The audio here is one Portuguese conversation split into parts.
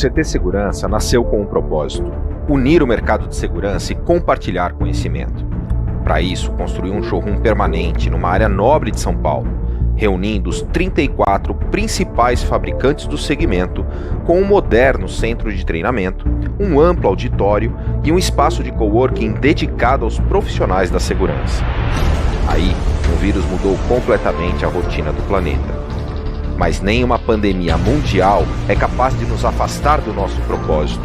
CT Segurança nasceu com um propósito: unir o mercado de segurança e compartilhar conhecimento. Para isso, construiu um showroom permanente numa área nobre de São Paulo, reunindo os 34 principais fabricantes do segmento, com um moderno centro de treinamento, um amplo auditório e um espaço de coworking dedicado aos profissionais da segurança. Aí, o vírus mudou completamente a rotina do planeta. Mas nem uma pandemia mundial é capaz de nos afastar do nosso propósito.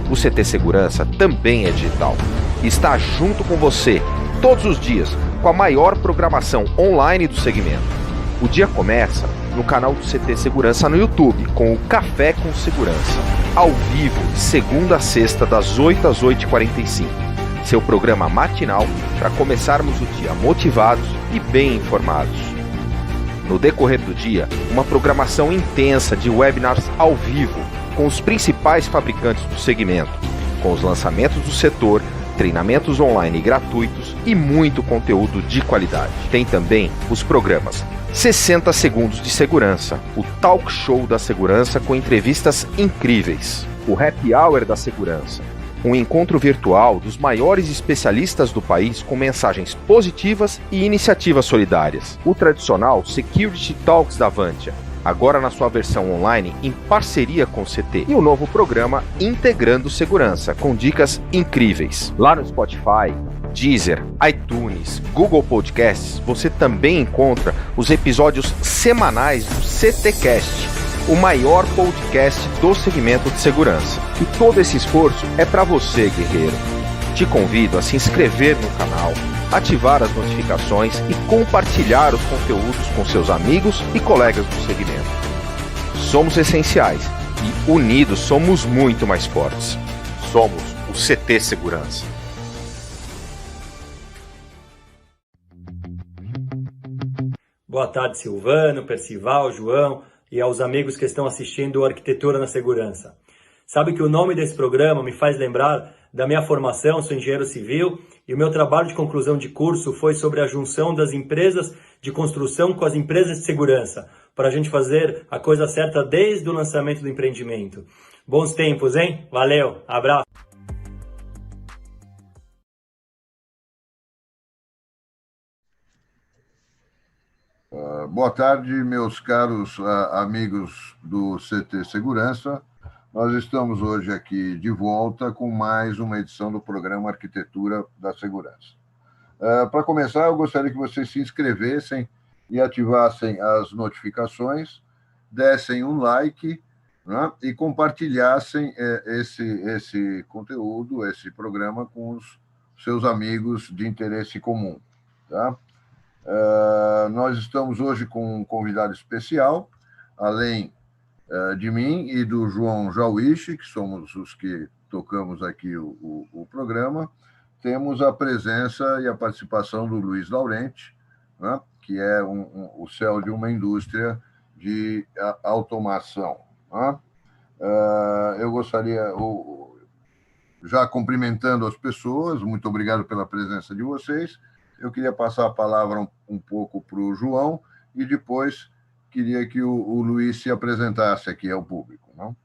O CT Segurança também é digital e está junto com você todos os dias com a maior programação online do segmento. O dia começa no canal do CT Segurança no YouTube com o Café com Segurança, ao vivo, de segunda a sexta, das 8 às 8h45. Seu programa matinal para começarmos o dia motivados e bem informados. No decorrer do dia, uma programação intensa de webinars ao vivo com os principais fabricantes do segmento, com os lançamentos do setor, treinamentos online gratuitos e muito conteúdo de qualidade. Tem também os programas 60 Segundos de Segurança, o Talk Show da Segurança com entrevistas incríveis, o Happy Hour da Segurança, um encontro virtual dos maiores especialistas do país com mensagens positivas e iniciativas solidárias, o tradicional Security Talks da Avantia, agora na sua versão online em parceria com o CT, e o novo programa Integrando Segurança, com dicas incríveis. Lá no Spotify, Deezer, iTunes, Google Podcasts, você também encontra os episódios semanais do CTcast, o maior podcast do segmento de segurança. E todo esse esforço é para você, guerreiro. Te convido a se inscrever no canal, ativar as notificações e compartilhar os conteúdos com seus amigos e colegas do segmento. Somos essenciais e unidos somos muito mais fortes. Somos o CT Segurança. Boa tarde, Silvano, Percival, João e aos amigos que estão assistindo Arquitetura na Segurança. Sabe que o nome desse programa me faz lembrar da minha formação, sou engenheiro civil, e o meu trabalho de conclusão de curso foi sobre a junção das empresas de construção com as empresas de segurança, para a gente fazer a coisa certa desde o lançamento do empreendimento. Bons tempos, hein? Valeu, abraço! Boa tarde, meus caros amigos do CT Segurança. Nós estamos hoje aqui de volta com mais uma edição do programa Arquitetura da Segurança. Para começar, eu gostaria que vocês se inscrevessem e ativassem as notificações, dessem um like, né, e compartilhassem esse conteúdo, esse programa com os seus amigos de interesse comum. Tá? Nós estamos hoje com um convidado especial, além de mim e do João Jauiche, que somos os que tocamos aqui o programa. Temos a presença e a participação do Luiz Laurenti, né, que é o CEO de uma indústria de automação. Né? Eu gostaria, já cumprimentando as pessoas, muito obrigado pela presença de vocês. Eu queria passar a palavra um pouco para o João e depois queria que o Luiz se apresentasse aqui ao público. Não?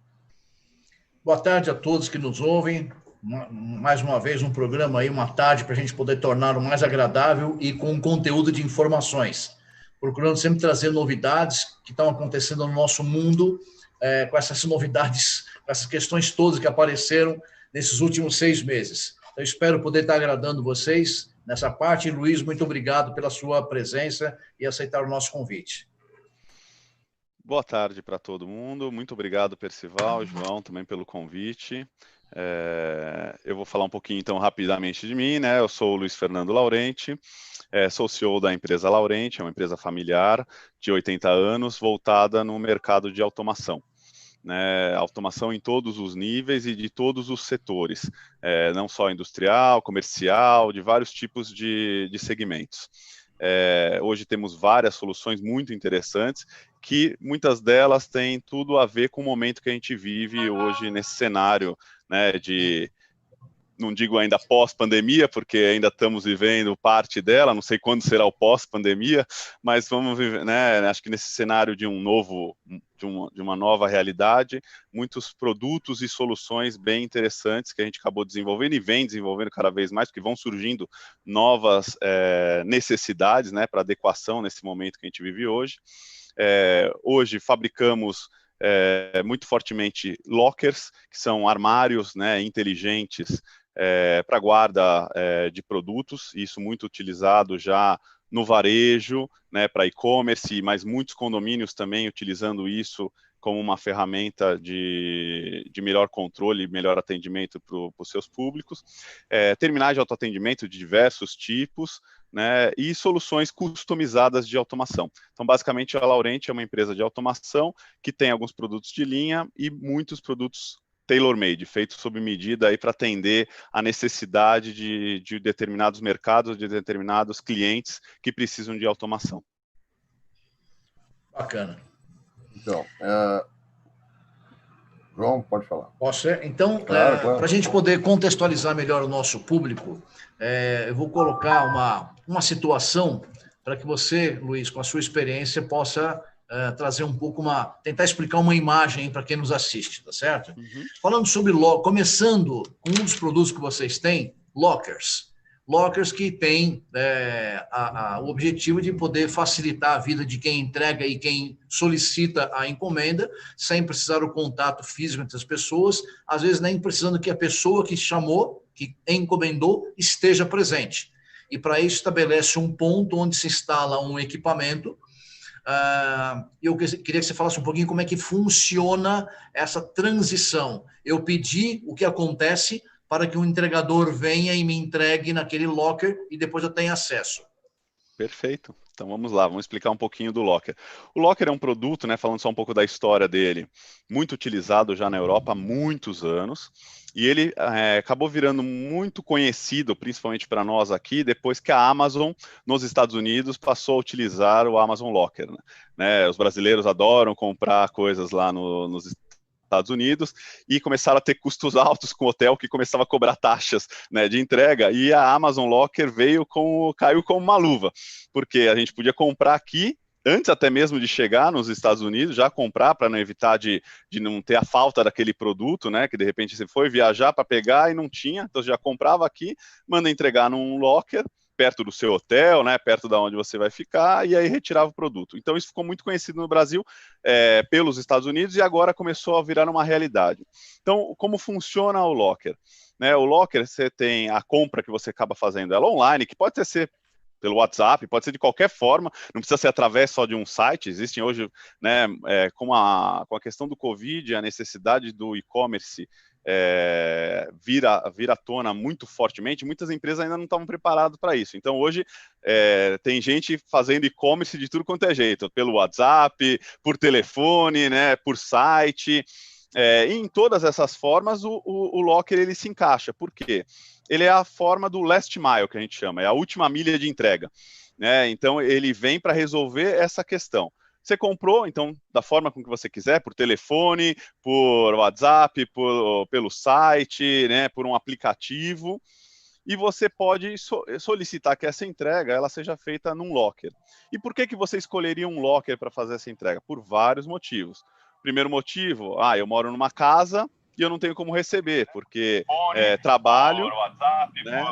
Boa tarde a todos que nos ouvem. Mais uma vez, um programa aí, uma tarde, para a gente poder tornar o mais agradável e com conteúdo de informações. Procurando sempre trazer novidades que estão acontecendo no nosso mundo, com essas novidades, com essas questões todas que apareceram nesses últimos 6 meses. Eu espero poder estar agradando vocês nessa parte. E, Luiz, muito obrigado pela sua presença e aceitar o nosso convite. Boa tarde para todo mundo. Muito obrigado, Percival, João, também pelo convite. Eu vou falar um pouquinho, então, rapidamente de mim, né? Eu sou o Luiz Fernando Laurenti, sou CEO da empresa Laurenti, é uma empresa familiar de 80 anos, voltada no mercado de automação. Né, automação em todos os níveis e de todos os setores, não só industrial, comercial, de vários tipos de segmentos. Hoje temos várias soluções muito interessantes, que muitas delas têm tudo a ver com o momento que a gente vive hoje nesse cenário, né, não digo ainda pós-pandemia, porque ainda estamos vivendo parte dela, não sei quando será o pós-pandemia, mas vamos viver, né? Acho que nesse cenário de de uma nova realidade, muitos produtos e soluções bem interessantes que a gente acabou desenvolvendo e vem desenvolvendo cada vez mais, porque vão surgindo novas necessidades, né, para adequação nesse momento que a gente vive hoje. Hoje fabricamos muito fortemente lockers, que são armários, né, inteligentes para guarda de produtos, isso muito utilizado já no varejo, né, para e-commerce, mas muitos condomínios também utilizando isso como uma ferramenta de melhor controle e melhor atendimento para os seus públicos, terminais de autoatendimento de diversos tipos, né, e soluções customizadas de automação. Então, basicamente, a Laurenti é uma empresa de automação que tem alguns produtos de linha e muitos produtos tailor-made, feitos sob medida para atender a necessidade de determinados mercados, de determinados clientes que precisam de automação. Bacana. Então, João, pode falar. Posso ser? Então, claro. Para a gente poder contextualizar melhor o nosso público, eu vou colocar uma situação para que você, Luiz, com a sua experiência, possa trazer um pouco tentar explicar uma imagem para quem nos assiste, tá certo? Uhum. Falando sobre começando com um dos produtos que vocês têm, lockers. Lockers que têm o objetivo de poder facilitar a vida de quem entrega e quem solicita a encomenda, sem precisar do contato físico entre as pessoas, às vezes nem precisando que a pessoa que chamou, que encomendou, esteja presente. E para isso estabelece um ponto onde se instala um equipamento. Eu queria que você falasse um pouquinho como é que funciona essa transição. Eu pedi, o que acontece para que o entregador venha e me entregue naquele locker e depois eu tenha acesso. Perfeito. Então vamos lá, vamos explicar um pouquinho do locker. O locker é um produto, né, falando só um pouco da história dele, muito utilizado já na Europa há muitos anos, e ele acabou virando muito conhecido, principalmente para nós aqui, depois que a Amazon, nos Estados Unidos, passou a utilizar o Amazon Locker. Né? Os brasileiros adoram comprar coisas lá nos Estados Unidos e começaram a ter custos altos com o hotel que começava a cobrar taxas, né, de entrega, e a Amazon Locker caiu como uma luva, porque a gente podia comprar aqui antes até mesmo de chegar nos Estados Unidos, já comprar para não evitar de não ter a falta daquele produto, né, que de repente você foi viajar para pegar e não tinha, então já comprava aqui, manda entregar num locker, perto do seu hotel, né, perto da onde você vai ficar, e aí retirava o produto. Então isso ficou muito conhecido no Brasil pelos Estados Unidos e agora começou a virar uma realidade. Então, como funciona o locker? Né, o locker, você tem a compra que você acaba fazendo ela online, que pode ser pelo WhatsApp, pode ser de qualquer forma, não precisa ser através só de um site. Existem hoje, né, com a questão do Covid, a necessidade do e-commerce vira à tona muito fortemente, muitas empresas ainda não estavam preparadas para isso. Então, hoje, tem gente fazendo e-commerce de tudo quanto é jeito, pelo WhatsApp, por telefone, né, por site, e em todas essas formas, o Locker ele se encaixa. Por quê? Ele é a forma do last mile, que a gente chama, é a última milha de entrega. Né? Então, ele vem para resolver essa questão. Você comprou, então, da forma com que você quiser, por telefone, por WhatsApp, pelo site, né, por um aplicativo, e você pode solicitar que essa entrega ela seja feita num locker. E por que você escolheria um locker para fazer essa entrega? Por vários motivos. Primeiro motivo, eu moro numa casa e eu não tenho como receber, porque trabalho, WhatsApp, né,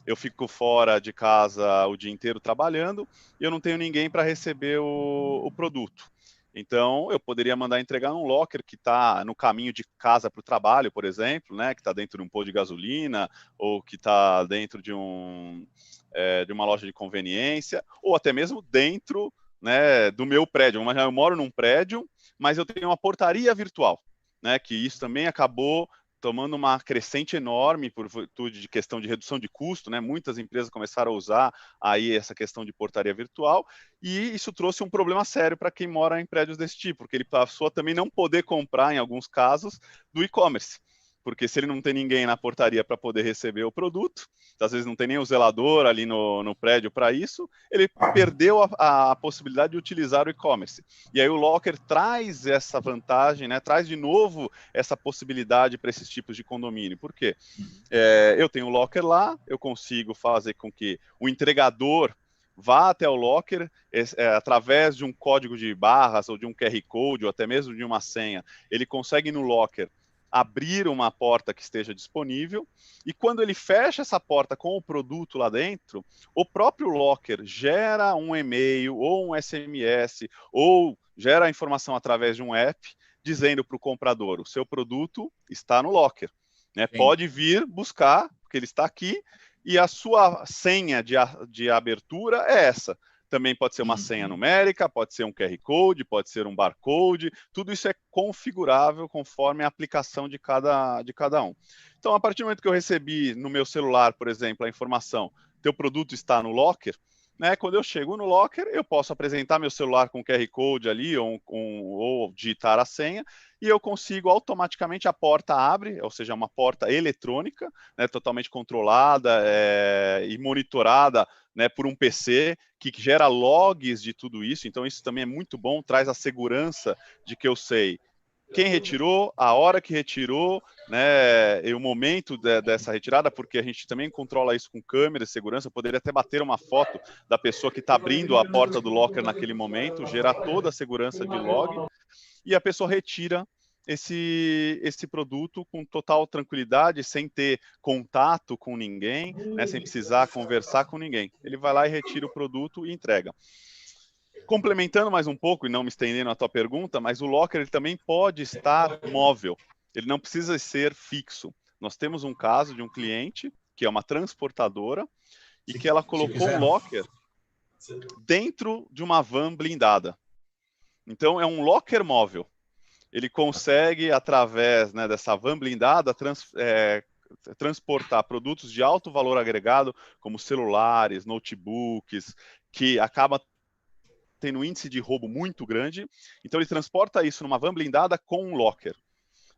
eu fico fora de casa o dia inteiro trabalhando e eu não tenho ninguém para receber o produto. Então, eu poderia mandar entregar num locker que está no caminho de casa para o trabalho, por exemplo, né, que está dentro de um posto de gasolina ou que está dentro de uma loja de conveniência ou até mesmo dentro, né, do meu prédio. Eu moro num prédio, mas eu tenho uma portaria virtual, né, que isso também acabou tomando uma crescente enorme por virtude de questão de redução de custo, né? Muitas empresas começaram a usar aí essa questão de portaria virtual e isso trouxe um problema sério para quem mora em prédios desse tipo, porque ele passou a também não poder comprar, em alguns casos, do e-commerce. porque se ele não tem ninguém na portaria para poder receber o produto, às vezes não tem nem o zelador ali no prédio para isso, ele perdeu a possibilidade de utilizar o e-commerce. E aí o locker traz essa vantagem, né, traz de novo essa possibilidade para esses tipos de condomínio. Por quê? Eu tenho o locker lá, eu consigo fazer com que o entregador vá até o locker, através de um código de barras, ou de um QR Code, ou até mesmo de uma senha, ele consegue no locker abrir uma porta que esteja disponível, e quando ele fecha essa porta com o produto lá dentro, o próprio locker gera um e-mail, ou um SMS, ou gera a informação através de um app, dizendo para o comprador, o seu produto está no locker, né? Pode vir buscar, porque ele está aqui, e a sua senha de abertura é essa. Também pode ser uma senha numérica, pode ser um QR Code, pode ser um barcode, tudo isso é configurável conforme a aplicação de cada um. Então, a partir do momento que eu recebi no meu celular, por exemplo, a informação, teu produto está no locker, né? Quando eu chego no locker, eu posso apresentar meu celular com QR Code ali, ou digitar a senha, e eu consigo automaticamente, a porta abre, ou seja, uma porta eletrônica, né, totalmente controlada e monitorada, né, por um PC, que gera logs de tudo isso. Então isso também é muito bom, traz a segurança de que eu sei quem retirou, a hora que retirou, né, e o momento dessa retirada, porque a gente também controla isso com câmera de segurança. Eu poderia até bater uma foto da pessoa que está abrindo a porta do locker naquele momento, gerar toda a segurança de log, e a pessoa retira esse produto com total tranquilidade, sem ter contato com ninguém, né, sem precisar conversar com ninguém. Ele vai lá e retira o produto e entrega. Complementando mais um pouco, e não me estendendo a tua pergunta, mas o locker ele também pode estar móvel, ele não precisa ser fixo. Nós temos um caso de um cliente, que é uma transportadora, e que ela colocou um locker dentro de uma van blindada. Então, é um locker móvel. Ele consegue, através, né, dessa van blindada, transportar produtos de alto valor agregado, como celulares, notebooks, que acaba tendo um índice de roubo muito grande. Então, ele transporta isso numa van blindada com um locker.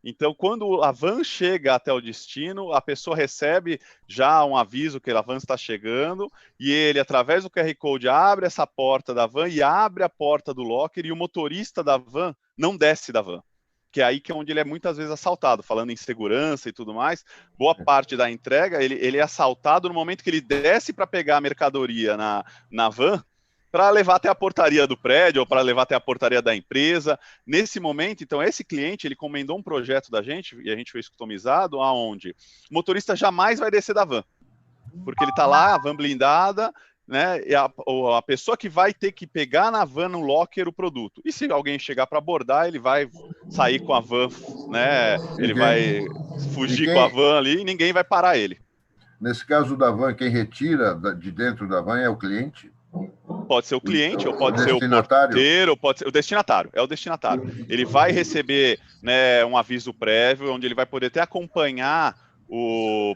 Então, quando a van chega até o destino, a pessoa recebe já um aviso que a van está chegando, e ele, através do QR Code, abre essa porta da van e abre a porta do locker, e o motorista da van não desce da van, que é aí que é onde ele é muitas vezes assaltado. Falando em segurança e tudo mais, boa parte da entrega, ele é assaltado no momento que ele desce para pegar a mercadoria na van, para levar até a portaria do prédio, ou para levar até a portaria da empresa. Nesse momento, então, esse cliente, ele encomendou um projeto da gente, e a gente fez customizado, aonde o motorista jamais vai descer da van, porque ele está lá, a van blindada, né, e a pessoa que vai ter que pegar na van, no locker, o produto. E se alguém chegar para abordar, ele vai sair com a van, né, ele vai fugir com a van ali, e ninguém vai parar ele. Nesse caso da van, quem retira de dentro da van é o cliente? Pode ser o cliente, ou pode ser o porteiro, ou pode ser o destinatário. É o destinatário. Ele vai receber, né, um aviso prévio, onde ele vai poder até acompanhar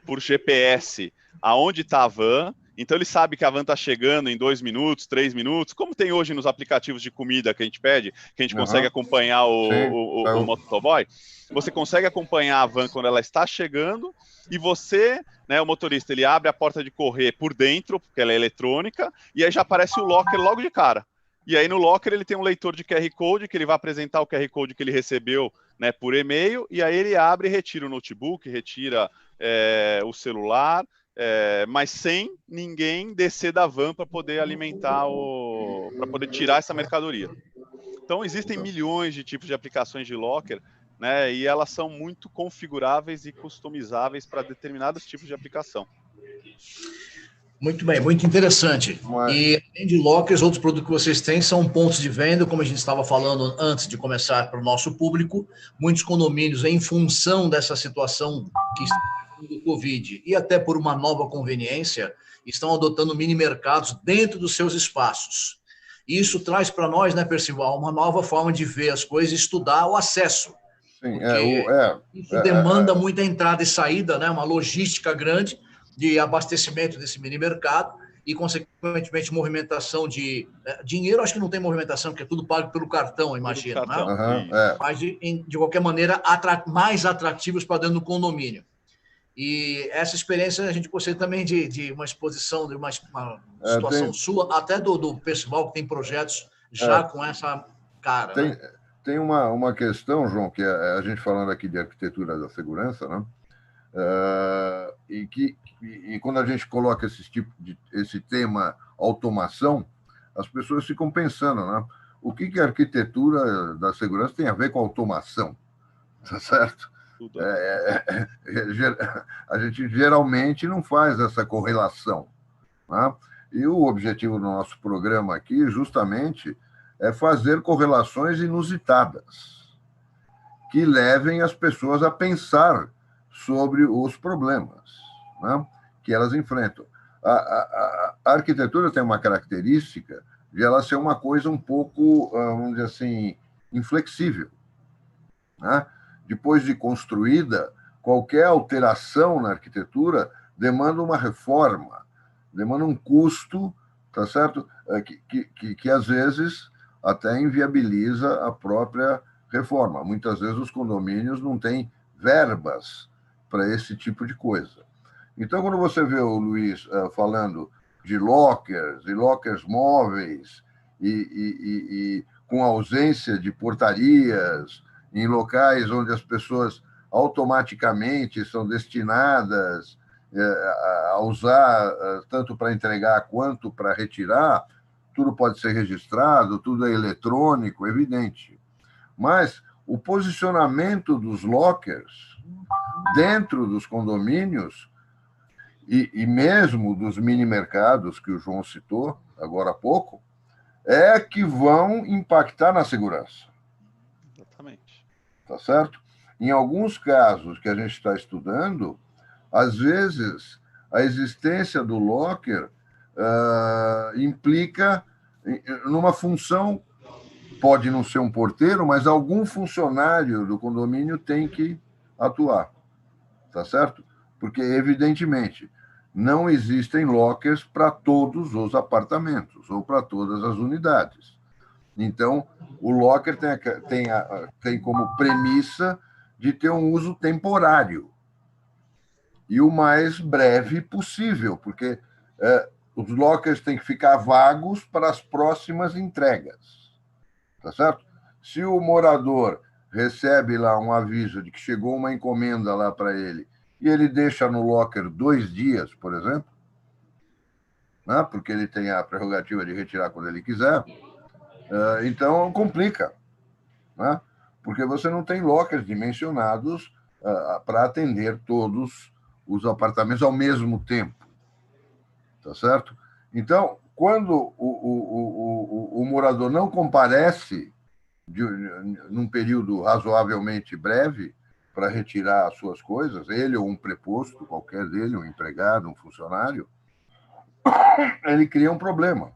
por GPS aonde está a van. Então ele sabe que a van está chegando em 2 minutos, 3 minutos, como tem hoje nos aplicativos de comida que a gente pede, que a gente consegue acompanhar o motoboy. Você consegue acompanhar a van quando ela está chegando, e você, né, o motorista, ele abre a porta de correr por dentro, porque ela é eletrônica, e aí já aparece o locker logo de cara. E aí no locker ele tem um leitor de QR Code, que ele vai apresentar o QR Code que ele recebeu, né, por e-mail, e aí ele abre e retira o notebook, retira o celular, mas sem ninguém descer da van para poder alimentar para poder tirar essa mercadoria. Então existem milhões de tipos de aplicações de locker, né, e elas são muito configuráveis e customizáveis para determinados tipos de aplicação. Muito bem, muito interessante. E além de lockers, outros produtos que vocês têm são pontos de venda, como a gente estava falando antes de começar para o nosso público. Muitos condomínios, em função dessa situação que está do Covid e até por uma nova conveniência, estão adotando mini mercados dentro dos seus espaços. E isso traz para nós, né, Percival, uma nova forma de ver as coisas e estudar o acesso. Sim, isso demanda muita entrada e saída, né, uma logística grande de abastecimento desse mini mercado, e, consequentemente, movimentação de dinheiro. Acho que não tem movimentação, porque é tudo pago pelo cartão, imagino, né? Mas, de qualquer maneira, mais atrativos para dentro do condomínio. E essa experiência a gente gostaria também de uma exposição, de uma situação sua, até do Percival, que tem projetos já com essa cara. Tem uma questão, João, que a gente falando aqui de arquitetura da segurança, né? E quando a gente coloca esse tema automação, as pessoas ficam pensando, né? O que a arquitetura da segurança tem a ver com automação? Tá certo? A gente geralmente não faz essa correlação, né? E o objetivo do nosso programa aqui, justamente, é fazer correlações inusitadas que levem as pessoas a pensar sobre os problemas, né, que elas enfrentam. A arquitetura tem uma característica de ela ser uma coisa um pouco, vamos dizer assim, inflexível, né? Depois de construída, qualquer alteração na arquitetura demanda uma reforma, demanda um custo, tá certo? Que às vezes até inviabiliza a própria reforma. Muitas vezes os condomínios não têm verbas para esse tipo de coisa. Então, quando você vê o Luiz falando de lockers e lockers móveis e com ausência de portarias em locais onde as pessoas automaticamente são destinadas a usar tanto para entregar quanto para retirar, tudo pode ser registrado, tudo é eletrônico, evidente. Mas o posicionamento dos lockers dentro dos condomínios e mesmo dos mini-mercados que o João citou agora há pouco, é que vão impactar na segurança. Exatamente. Tá certo? Em alguns casos que a gente está estudando, às vezes a existência do locker implica numa função, pode não ser um porteiro, mas algum funcionário do condomínio tem que atuar, tá certo? Porque, evidentemente, não existem lockers para todos os apartamentos ou para todas as unidades. Então, o locker tem como premissa de ter um uso temporário e o mais breve possível, porque os lockers têm que ficar vagos para as próximas entregas, tá certo? Se o morador recebe lá um aviso de que chegou uma encomenda lá para ele e ele deixa no locker 2 dias, por exemplo, né, porque ele tem a prerrogativa de retirar quando ele quiser, então complica, né, porque você não tem lockers dimensionados para atender todos os apartamentos ao mesmo tempo, tá certo? Então, quando o morador não comparece num período razoavelmente breve para retirar as suas coisas, ele ou um preposto, qualquer dele, um empregado, um funcionário, ele cria um problema.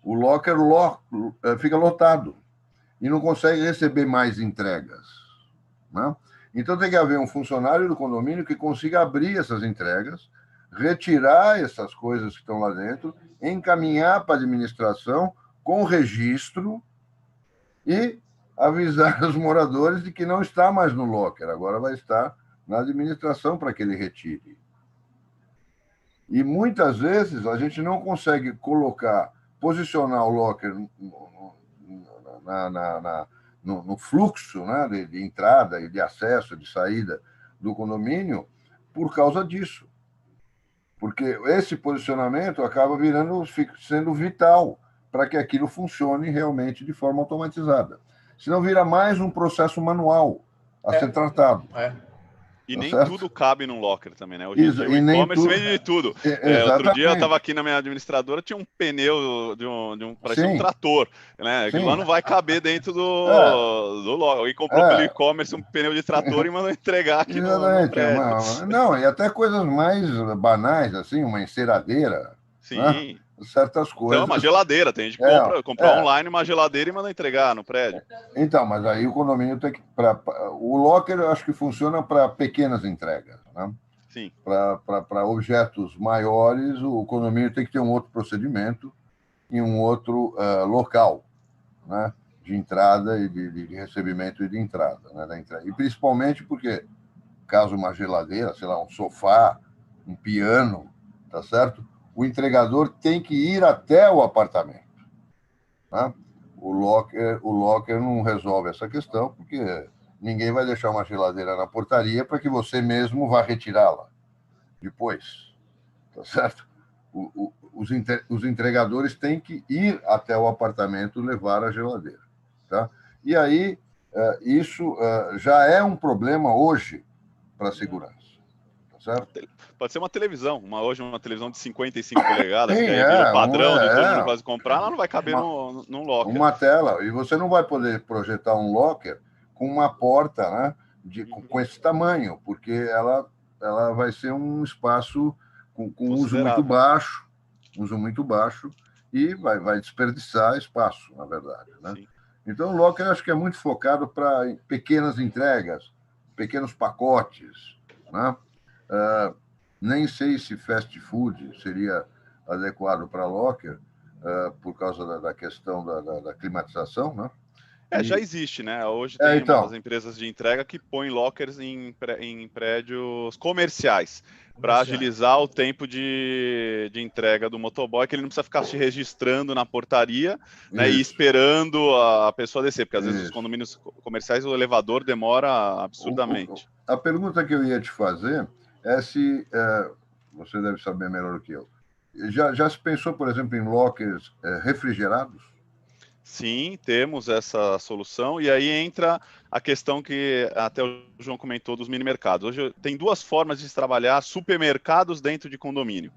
O locker fica lotado e não consegue receber mais entregas, né? Então tem que haver um funcionário do condomínio que consiga abrir essas entregas, retirar essas coisas que estão lá dentro, encaminhar para a administração com registro e avisar os moradores de que não está mais no locker, agora vai estar na administração para que ele retire. E muitas vezes a gente não consegue posicionar o locker no fluxo, né, de entrada e de acesso, de saída do condomínio por causa disso. Porque esse posicionamento acaba sendo vital para que aquilo funcione realmente de forma automatizada. Senão vira mais um processo manual a ser tratado. E tá nem certo? Tudo cabe num locker também, né? Hoje em dia o e-commerce vende de tudo. Outro dia eu estava aqui na minha administradora, tinha um pneu parecia um trator, né? Aquilo lá não vai caber dentro do locker. Alguém comprou pelo e-commerce um pneu de trator e mandou entregar aqui no prédio. Não, e até coisas mais banais, assim, uma enceradeira. Sim. Né? Certas coisas. Então, uma geladeira, tem gente que comprar online uma geladeira e manda entregar no prédio. Então, mas aí o condomínio tem que. O locker eu acho que funciona para pequenas entregas, né? Sim. Para objetos maiores, o condomínio tem que ter um outro procedimento e um outro local, né, de entrada e de recebimento e de entrada, né, da entrada. E principalmente porque, caso uma geladeira, sei lá, um sofá, um piano, tá certo? O entregador tem que ir até o apartamento, né? O locker não resolve essa questão, porque ninguém vai deixar uma geladeira na portaria para que você mesmo vá retirá-la depois, tá certo? Os entregadores têm que ir até o apartamento levar a geladeira, tá? E aí, isso já é um problema hoje para a segurança, tá certo? Pode ser uma televisão, hoje uma televisão de 55 polegadas, Sim, que aí virou padrão de todo mundo quase comprar, ela não vai caber num locker. Uma tela, e você não vai poder projetar um locker com uma porta, né, com esse tamanho, porque ela vai ser um espaço com uso muito baixo, e vai desperdiçar espaço, na verdade, né? Sim. Então, o locker acho que é muito focado para pequenas entregas, pequenos pacotes, né? Nem sei se fast food seria adequado para locker, por causa da questão da climatização, né? Já existe, né? Hoje tem umas empresas de entrega que põem lockers em prédios comerciais para agilizar o tempo de entrega do motoboy, que ele não precisa ficar se registrando na portaria, né, e esperando a pessoa descer, porque às vezes os condomínios comerciais o elevador demora absurdamente. A pergunta que eu ia te fazer é se você deve saber melhor do que eu. Já se pensou, por exemplo, em lockers refrigerados? Sim, temos essa solução, e aí entra a questão que até o João comentou dos mini mercados. Hoje tem duas formas de se trabalhar supermercados dentro de condomínio,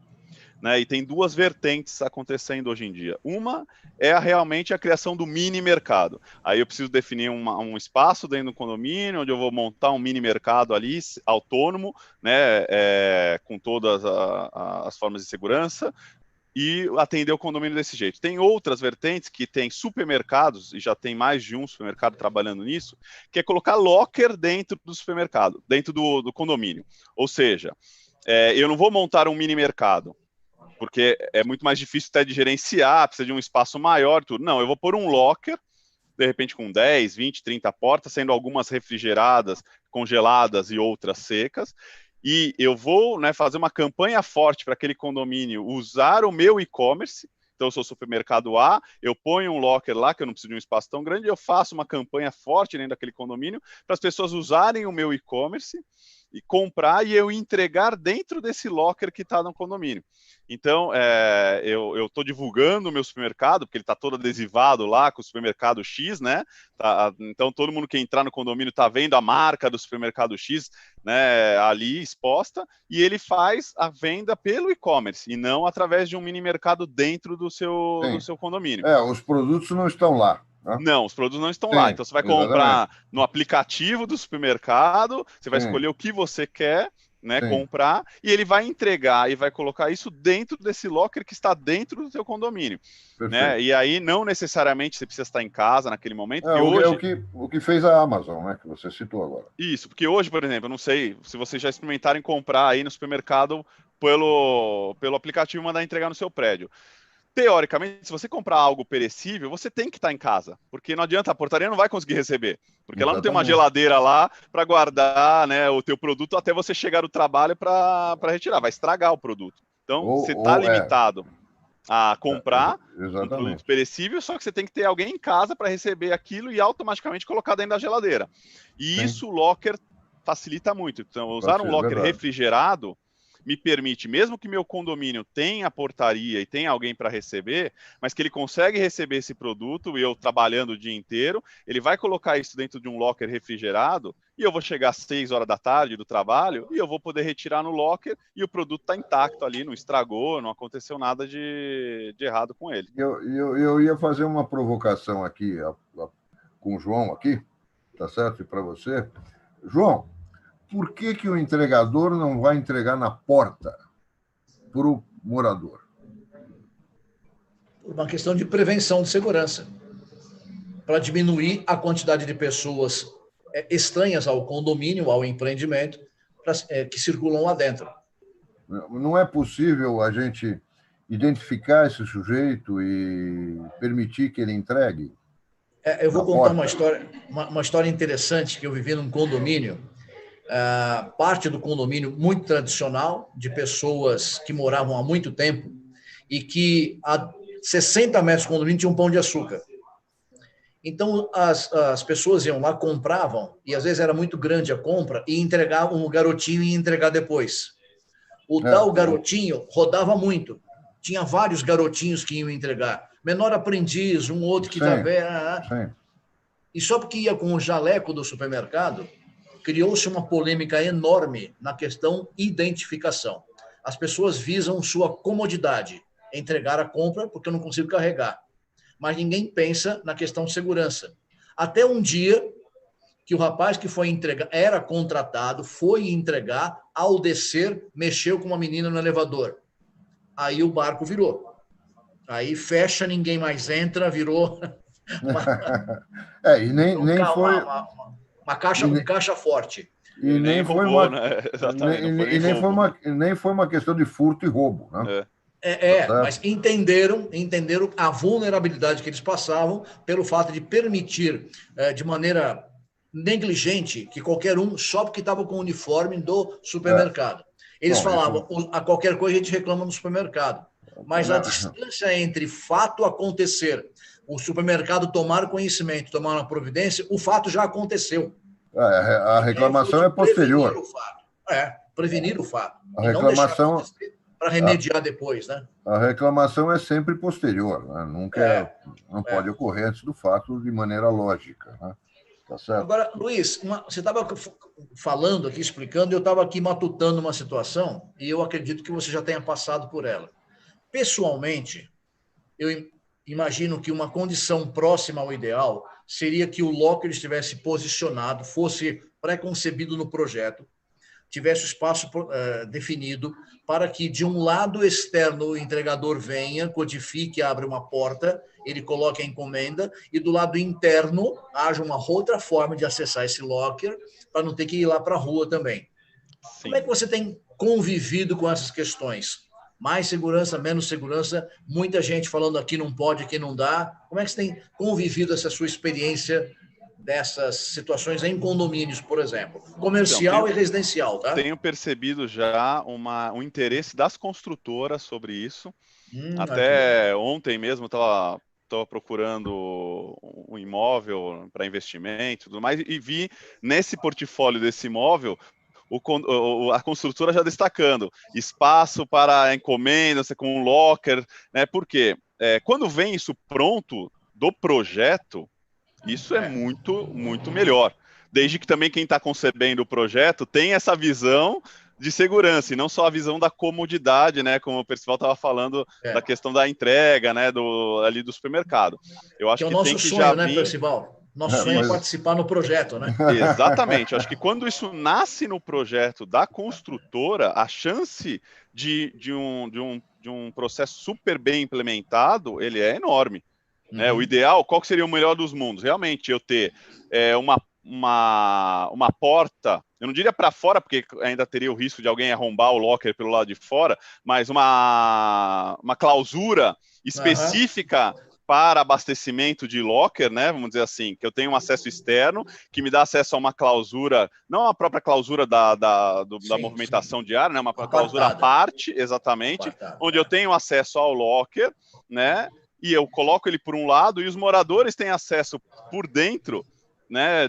né? E tem duas vertentes acontecendo hoje em dia. Uma é realmente a criação do mini mercado. Aí eu preciso definir um espaço dentro do condomínio, onde eu vou montar um mini mercado ali, autônomo, né, com todas as formas de segurança, e atender o condomínio desse jeito. Tem outras vertentes que tem supermercados, e já tem mais de um supermercado trabalhando nisso, que é colocar locker dentro do supermercado, dentro do condomínio. Ou seja, eu não vou montar um mini mercado, porque é muito mais difícil até de gerenciar, precisa de um espaço maior, tudo. Não, eu vou pôr um locker, de repente com 10, 20, 30 portas, sendo algumas refrigeradas, congeladas e outras secas, e eu vou, né, fazer uma campanha forte para aquele condomínio usar o meu e-commerce. Então, eu sou supermercado A, eu ponho um locker lá, que eu não preciso de um espaço tão grande, eu faço uma campanha forte dentro daquele condomínio para as pessoas usarem o meu e-commerce e comprar e eu entregar dentro desse locker que está no condomínio. Então, eu estou divulgando o meu supermercado, porque ele está todo adesivado lá com o supermercado X, né? Então, todo mundo que entrar no condomínio está vendo a marca do supermercado X, né, ali exposta, e ele faz a venda pelo e-commerce, e não através de um mini mercado dentro do seu condomínio. Os produtos não estão lá. Não, os produtos não estão lá. Então, você vai comprar no aplicativo do supermercado, você vai escolher o que você quer, né, comprar, e ele vai entregar e vai colocar isso dentro desse locker que está dentro do seu condomínio. Né? E aí, não necessariamente você precisa estar em casa naquele momento. O que fez a Amazon, né, que você citou agora. Isso, porque hoje, por exemplo, eu não sei se vocês já experimentaram comprar aí no supermercado pelo aplicativo e mandar entregar no seu prédio. Teoricamente, se você comprar algo perecível, você tem que estar em casa, porque não adianta, a portaria não vai conseguir receber, porque ela não tem uma geladeira lá para guardar, né, o teu produto até você chegar do trabalho para retirar, vai estragar o produto. Então, você está limitado a comprar um produto perecível, só que você tem que ter alguém em casa para receber aquilo e automaticamente colocar dentro da geladeira. E isso o locker facilita muito. Então, usar um locker refrigerado me permite, mesmo que meu condomínio tenha portaria e tenha alguém para receber, mas que ele consegue receber esse produto e eu trabalhando o dia inteiro, ele vai colocar isso dentro de um locker refrigerado e eu vou chegar às 6 horas da tarde do trabalho e eu vou poder retirar no locker e o produto está intacto ali, não estragou, não aconteceu nada de errado com ele. Eu ia fazer uma provocação aqui com o João aqui, tá certo? E para você. João, por que o entregador não vai entregar na porta para o morador? Por uma questão de prevenção de segurança. Para diminuir a quantidade de pessoas estranhas ao condomínio, ao empreendimento, que circulam lá dentro. Não é possível a gente identificar esse sujeito e permitir que ele entregue? Eu vou contar uma história interessante que eu vivi num condomínio, parte do condomínio muito tradicional, de pessoas que moravam há muito tempo e que a 60 metros do condomínio tinha um pão de açúcar. Então, as pessoas iam lá, compravam, e às vezes era muito grande a compra, e entregavam, o garotinho ia entregar depois. O tal garotinho rodava muito. Tinha vários garotinhos que iam entregar. Menor aprendiz, um outro que já veio. E só porque ia com o jaleco do supermercado, criou-se uma polêmica enorme na questão identificação. As pessoas visam sua comodidade, entregar a compra porque eu não consigo carregar. Mas ninguém pensa na questão de segurança. Até um dia que o rapaz que foi entregar, era contratado, foi entregar, ao descer, mexeu com uma menina no elevador. Aí o barco virou. Aí fecha, ninguém mais entra, virou um caixa forte. E nem foi roubou, né? Exatamente, nem foi uma questão de furto e roubo, né? Mas entenderam a vulnerabilidade que eles passavam pelo fato de permitir de maneira negligente que qualquer um, só porque estava com o uniforme do supermercado. Eles falavam, a qualquer coisa a gente reclama no supermercado. Mas a distância entre fato acontecer, o supermercado tomar conhecimento, tomar uma providência, o fato já aconteceu. A reclamação é posterior. Prevenir o fato. A reclamação para remediar depois, né? A reclamação é sempre posterior, né? Não pode ocorrer antes do fato de maneira lógica, né? Tá certo? Agora, Luiz, você estava falando aqui, explicando, e eu estava aqui matutando uma situação, e eu acredito que você já tenha passado por ela. Pessoalmente, eu imagino que uma condição próxima ao ideal seria que o locker estivesse posicionado, fosse pré-concebido no projeto, tivesse o espaço definido para que, de um lado externo, o entregador venha, codifique, abra uma porta, ele coloque a encomenda, e do lado interno haja uma outra forma de acessar esse locker para não ter que ir lá para a rua também. Sim. Como é que você tem convivido com essas questões? Mais segurança, menos segurança, muita gente falando aqui não pode, aqui não dá. Como é que você tem convivido essa sua experiência dessas situações em condomínios, por exemplo? Comercial e residencial, tá? Tenho percebido já um interesse das construtoras sobre isso. Até ontem mesmo estava procurando um imóvel para investimento e tudo mais, e vi nesse portfólio desse imóvel a construtora já destacando espaço para encomenda, com um locker, né? Porque quando vem isso pronto do projeto, isso é muito, muito melhor. Desde que também quem está concebendo o projeto tem essa visão de segurança, e não só a visão da comodidade, né? Como o Percival estava falando da questão da entrega, né? Ali do supermercado. Eu acho que é o nosso tem que sonho, já né, Percival? Nosso sonho é participar no projeto, né? Exatamente. Eu acho que quando isso nasce no projeto da construtora, a chance de um processo super bem implementado, ele é enorme. Né? O ideal, qual que seria o melhor dos mundos? Realmente eu ter uma porta, eu não diria para fora, porque ainda teria o risco de alguém arrombar o locker pelo lado de fora, mas uma clausura específica para abastecimento de locker, né? Vamos dizer assim, que eu tenho um acesso externo, que me dá acesso a uma clausura, não a própria clausura da movimentação diária, né? Uma clausura à parte, exatamente, onde eu tenho acesso ao locker, né? E eu coloco ele por um lado, e os moradores têm acesso por dentro, né,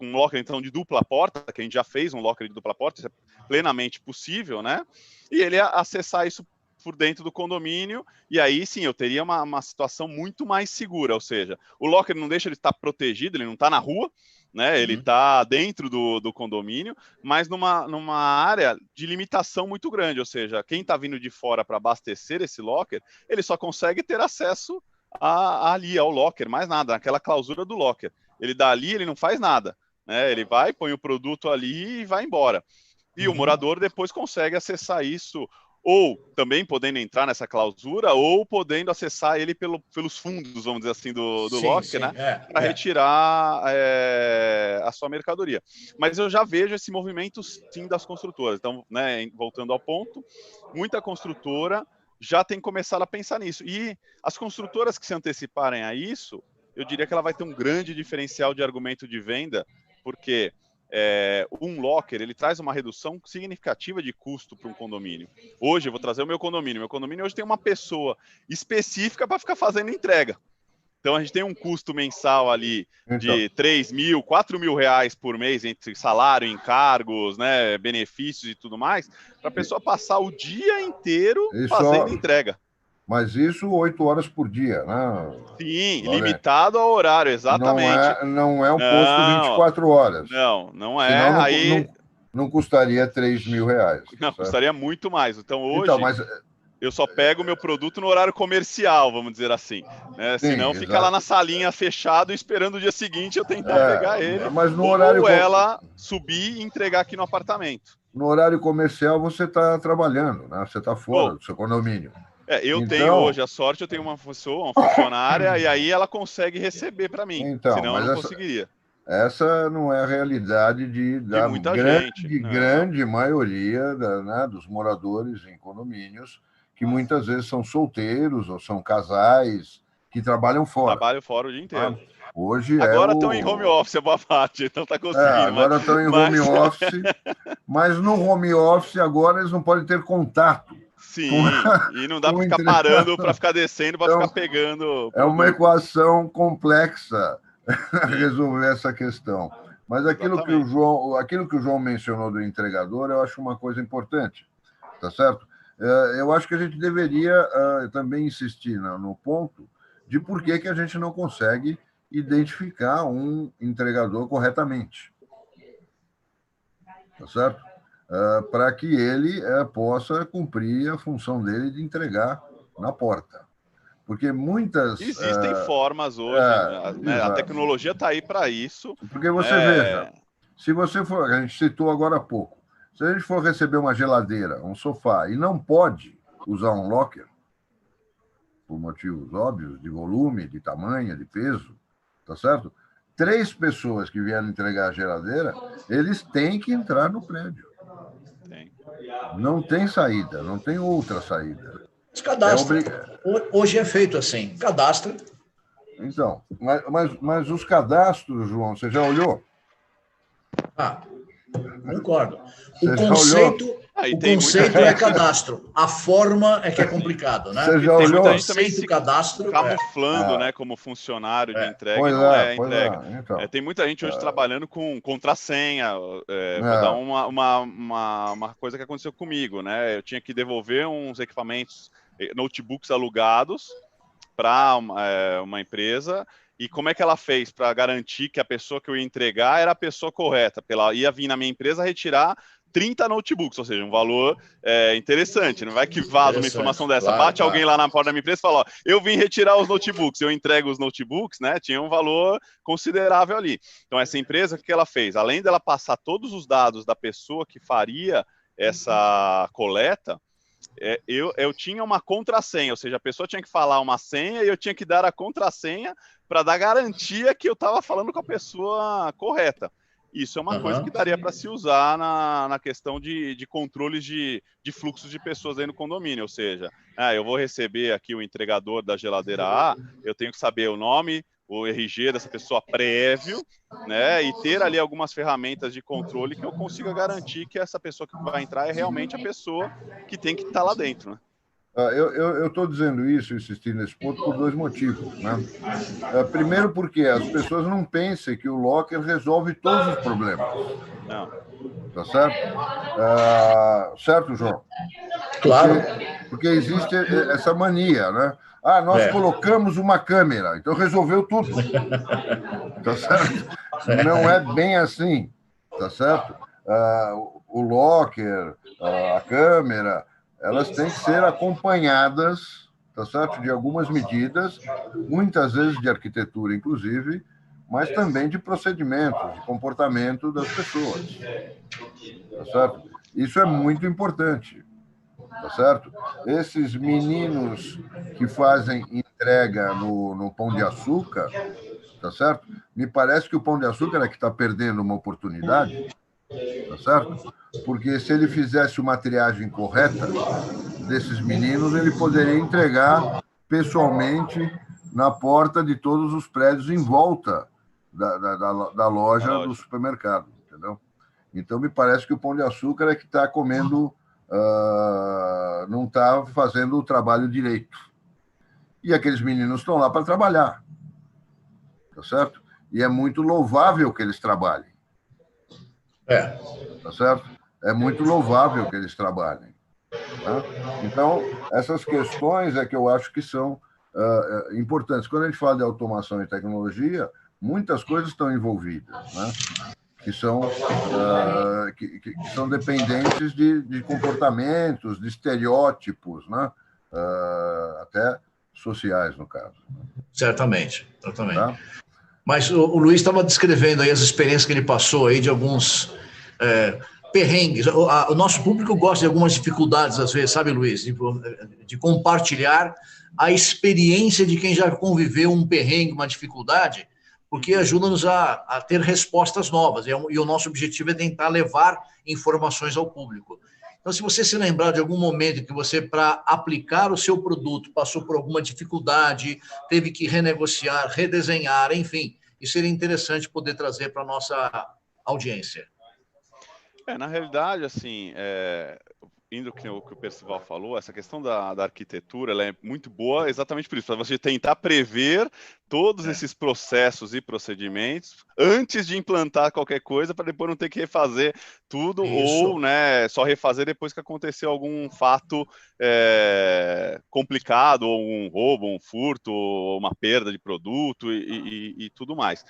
um locker, então, de dupla porta, que a gente já fez um locker de dupla porta, isso é plenamente possível, né? E ele acessar isso por dentro do condomínio, e aí sim, eu teria uma situação muito mais segura, ou seja, o locker não deixa ele estar protegido, ele não está na rua, né? Ele está dentro do condomínio, mas numa área de limitação muito grande, ou seja, quem está vindo de fora para abastecer esse locker, ele só consegue ter acesso ali ao locker, mais nada, naquela clausura do locker. Ele dali, ele não faz nada, né? Ele vai, põe o produto ali e vai embora. E o morador depois consegue acessar isso ou também podendo entrar nessa clausura, ou podendo acessar ele pelos fundos, vamos dizer assim, do locker, né? Para retirar a sua mercadoria. Mas eu já vejo esse movimento, sim, das construtoras. Então, né, voltando ao ponto, muita construtora já tem começado a pensar nisso. E as construtoras que se anteciparem a isso, eu diria que ela vai ter um grande diferencial de argumento de venda, porque um locker, ele traz uma redução significativa de custo para um condomínio. Hoje, eu vou trazer o meu condomínio. Meu condomínio hoje tem uma pessoa específica para ficar fazendo entrega. Então, a gente tem um custo mensal ali de 3 mil, 4 mil reais por mês, entre salário, encargos, né, benefícios e tudo mais, para a pessoa passar o dia inteiro fazendo entrega. Mas isso 8 horas por dia, né? Sim, limitado ao horário, exatamente. Não é um posto 24 horas. Não é. Senão aí não custaria 3 mil reais. Não, certo? Custaria muito mais. Então, hoje, eu só pego o meu produto no horário comercial, vamos dizer assim. Né? Sim, senão fica lá na salinha fechado, esperando o dia seguinte eu tentar pegar ele. Mas no horário ou ela subir e entregar aqui no apartamento. No horário comercial, você está trabalhando, né? Você está fora do seu condomínio. Eu tenho hoje a sorte, eu tenho uma funcionária, e aí ela consegue receber para mim. Então, senão eu não conseguiria. Essa não é a realidade da grande maioria dos moradores em condomínios, que muitas vezes são solteiros ou são casais que trabalham fora. Trabalham fora o dia inteiro. Hoje agora estão em home office, a boa parte, então está conseguindo. Agora estão em home office, mas no home office agora eles não podem ter contato. Sim, e não dá para ficar parando, para ficar descendo, para ficar pegando. É uma equação complexa resolver essa questão. Mas aquilo que o João mencionou do entregador, eu acho uma coisa importante, tá certo? Eu acho que a gente deveria também insistir no ponto de por que a gente não consegue identificar um entregador corretamente, tá certo? Para que ele possa cumprir a função dele de entregar na porta. Porque muitas... Existem formas hoje, né? A tecnologia está aí para isso. Porque você veja, se você for... A gente citou agora há pouco. Se a gente for receber uma geladeira, um sofá, e não pode usar um locker, por motivos óbvios, de volume, de tamanho, de peso, tá certo? 3 pessoas que vieram entregar a geladeira, eles têm que entrar no prédio. Não tem saída, não tem outra saída. Cadastra. Hoje é feito assim, cadastra. Então, mas os cadastros, João, você já olhou? Concordo. O conceito é cadastro. A forma é que é complicado, né? Você já olhou? O conceito cadastro camuflando, né, como funcionário de entrega, não é entrega. Então. Tem muita gente hoje trabalhando com contrassenha. Vou dar uma coisa que aconteceu comigo, né? Eu tinha que devolver uns equipamentos, notebooks alugados para uma empresa. E como é que ela fez para garantir que a pessoa que eu ia entregar era a pessoa correta? Ela ia vir na minha empresa retirar 30 notebooks, ou seja, um valor interessante. Não vai que vaza uma informação dessa. Bate alguém lá na porta da minha empresa e fala, eu vim retirar os notebooks, eu entrego os notebooks, né? Tinha um valor considerável ali. Então, essa empresa, o que ela fez? Além dela passar todos os dados da pessoa que faria essa coleta, eu tinha uma contrassenha, ou seja, a pessoa tinha que falar uma senha e eu tinha que dar a contrassenha para dar garantia que eu estava falando com a pessoa correta. Isso é uma coisa que daria para se usar na questão de controles de fluxos de pessoas aí no condomínio, ou seja, eu vou receber aqui o entregador da geladeira A, eu tenho que saber o nome, o RG dessa pessoa prévio, né, e ter ali algumas ferramentas de controle que eu consiga garantir que essa pessoa que vai entrar é realmente a pessoa que tem que estar lá dentro, né? Eu estou dizendo isso, insistindo nesse ponto, por 2 motivos, né? Primeiro, porque as pessoas não pensem que o locker resolve todos os problemas. Não. Tá certo? Certo, João? Claro. Porque existe essa mania, né? Nós colocamos uma câmera, então resolveu tudo. Tá certo? Não é bem assim, tá certo? O locker, a câmera, elas têm que ser acompanhadas, tá certo? De algumas medidas, muitas vezes de arquitetura, inclusive, mas também de procedimentos, de comportamento das pessoas. Tá certo? Isso é muito importante. tá certo? Esses meninos que fazem entrega no Pão de Açúcar, tá certo? Me parece que o Pão de Açúcar é que está perdendo uma oportunidade, tá certo? Porque se ele fizesse uma triagem correta desses meninos, ele poderia entregar pessoalmente na porta de todos os prédios em volta da loja do supermercado, entendeu? Então, me parece que o Pão de Açúcar é que está comendo, não está fazendo o trabalho direito. E aqueles meninos estão lá para trabalhar, tá certo? E é muito louvável que eles trabalhem. Tá certo? É muito louvável que eles trabalhem. Tá? Então, essas questões é que eu acho que são importantes. Quando a gente fala de automação e tecnologia, muitas coisas estão envolvidas, né? que são dependentes de comportamentos, de estereótipos, né? Até sociais, no caso. Certamente, certamente. Tá? Mas o Luiz estava descrevendo aí as experiências que ele passou aí de alguns perrengues. O nosso público gosta de algumas dificuldades, às vezes, sabe, Luiz? De compartilhar a experiência de quem já conviveu um perrengue, uma dificuldade, porque ajuda-nos a ter respostas novas. E o nosso objetivo é tentar levar informações ao público. Então, se você se lembrar de algum momento que você, para aplicar o seu produto, passou por alguma dificuldade, teve que renegociar, redesenhar, enfim, isso seria interessante poder trazer para a nossa audiência. Na realidade, assim, indo que o Percival falou, essa questão da arquitetura, ela é muito boa exatamente por isso, para você tentar prever todos esses processos e procedimentos antes de implantar qualquer coisa, para depois não ter que refazer tudo, ou só refazer depois que aconteceu algum fato complicado, ou um roubo, um furto, ou uma perda de produto e tudo mais.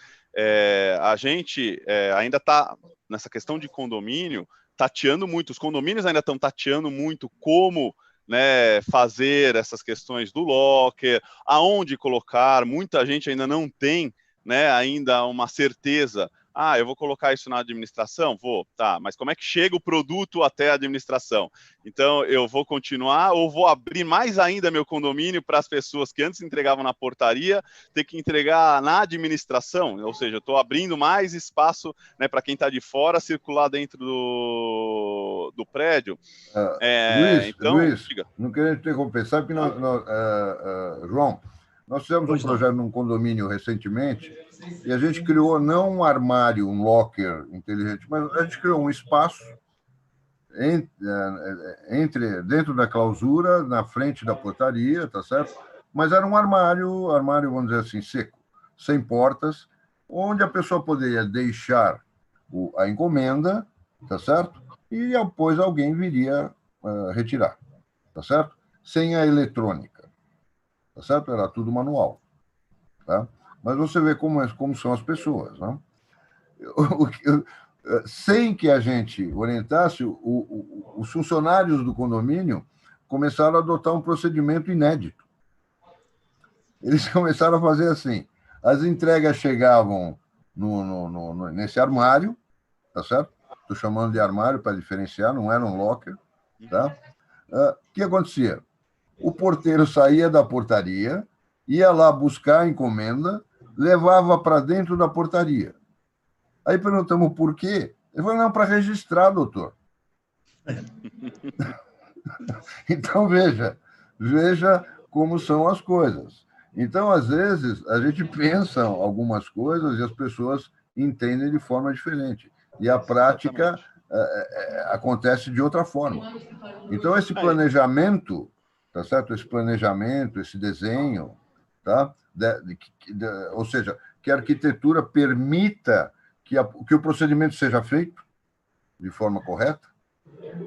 A gente ainda está nessa questão de condomínio, tateando muito, os condomínios ainda estão tateando muito como, né, fazer essas questões do locker, aonde colocar. Muita gente ainda não tem, né, ainda uma certeza. Eu vou colocar isso na administração? Vou, tá, mas como é que chega o produto até a administração? Então, eu vou continuar ou vou abrir mais ainda meu condomínio para as pessoas que antes entregavam na portaria, ter que entregar na administração? Ou seja, eu estou abrindo mais espaço, né, para quem está de fora circular dentro do prédio. Luiz, não querendo interromper, sabe que João, nós fizemos um projeto num condomínio recentemente e a gente criou não um armário, um locker inteligente, mas a gente criou um espaço dentro da clausura, na frente da portaria, tá certo? Mas era um armário, vamos dizer assim, seco, sem portas, onde a pessoa poderia deixar a encomenda, tá certo? E depois alguém viria retirar, tá certo? Sem a eletrônica. Tá certo? Era tudo manual. Tá? Mas você vê como são as pessoas. Né? Sem que a gente orientasse, os funcionários do condomínio começaram a adotar um procedimento inédito. Eles começaram a fazer assim. As entregas chegavam nesse armário, tá certo? Estou chamando de armário para diferenciar, não era um locker. Tá? O que acontecia? O porteiro saía da portaria, ia lá buscar a encomenda, levava para dentro da portaria. Aí perguntamos por quê. Ele falou, não, para registrar, doutor. Então, veja como são as coisas. Então, às vezes, a gente pensa algumas coisas e as pessoas entendem de forma diferente. E a prática acontece de outra forma. Então, esse planejamento, tá certo? Esse planejamento, esse desenho, tá? Ou seja, que a arquitetura permita que o procedimento seja feito de forma correta,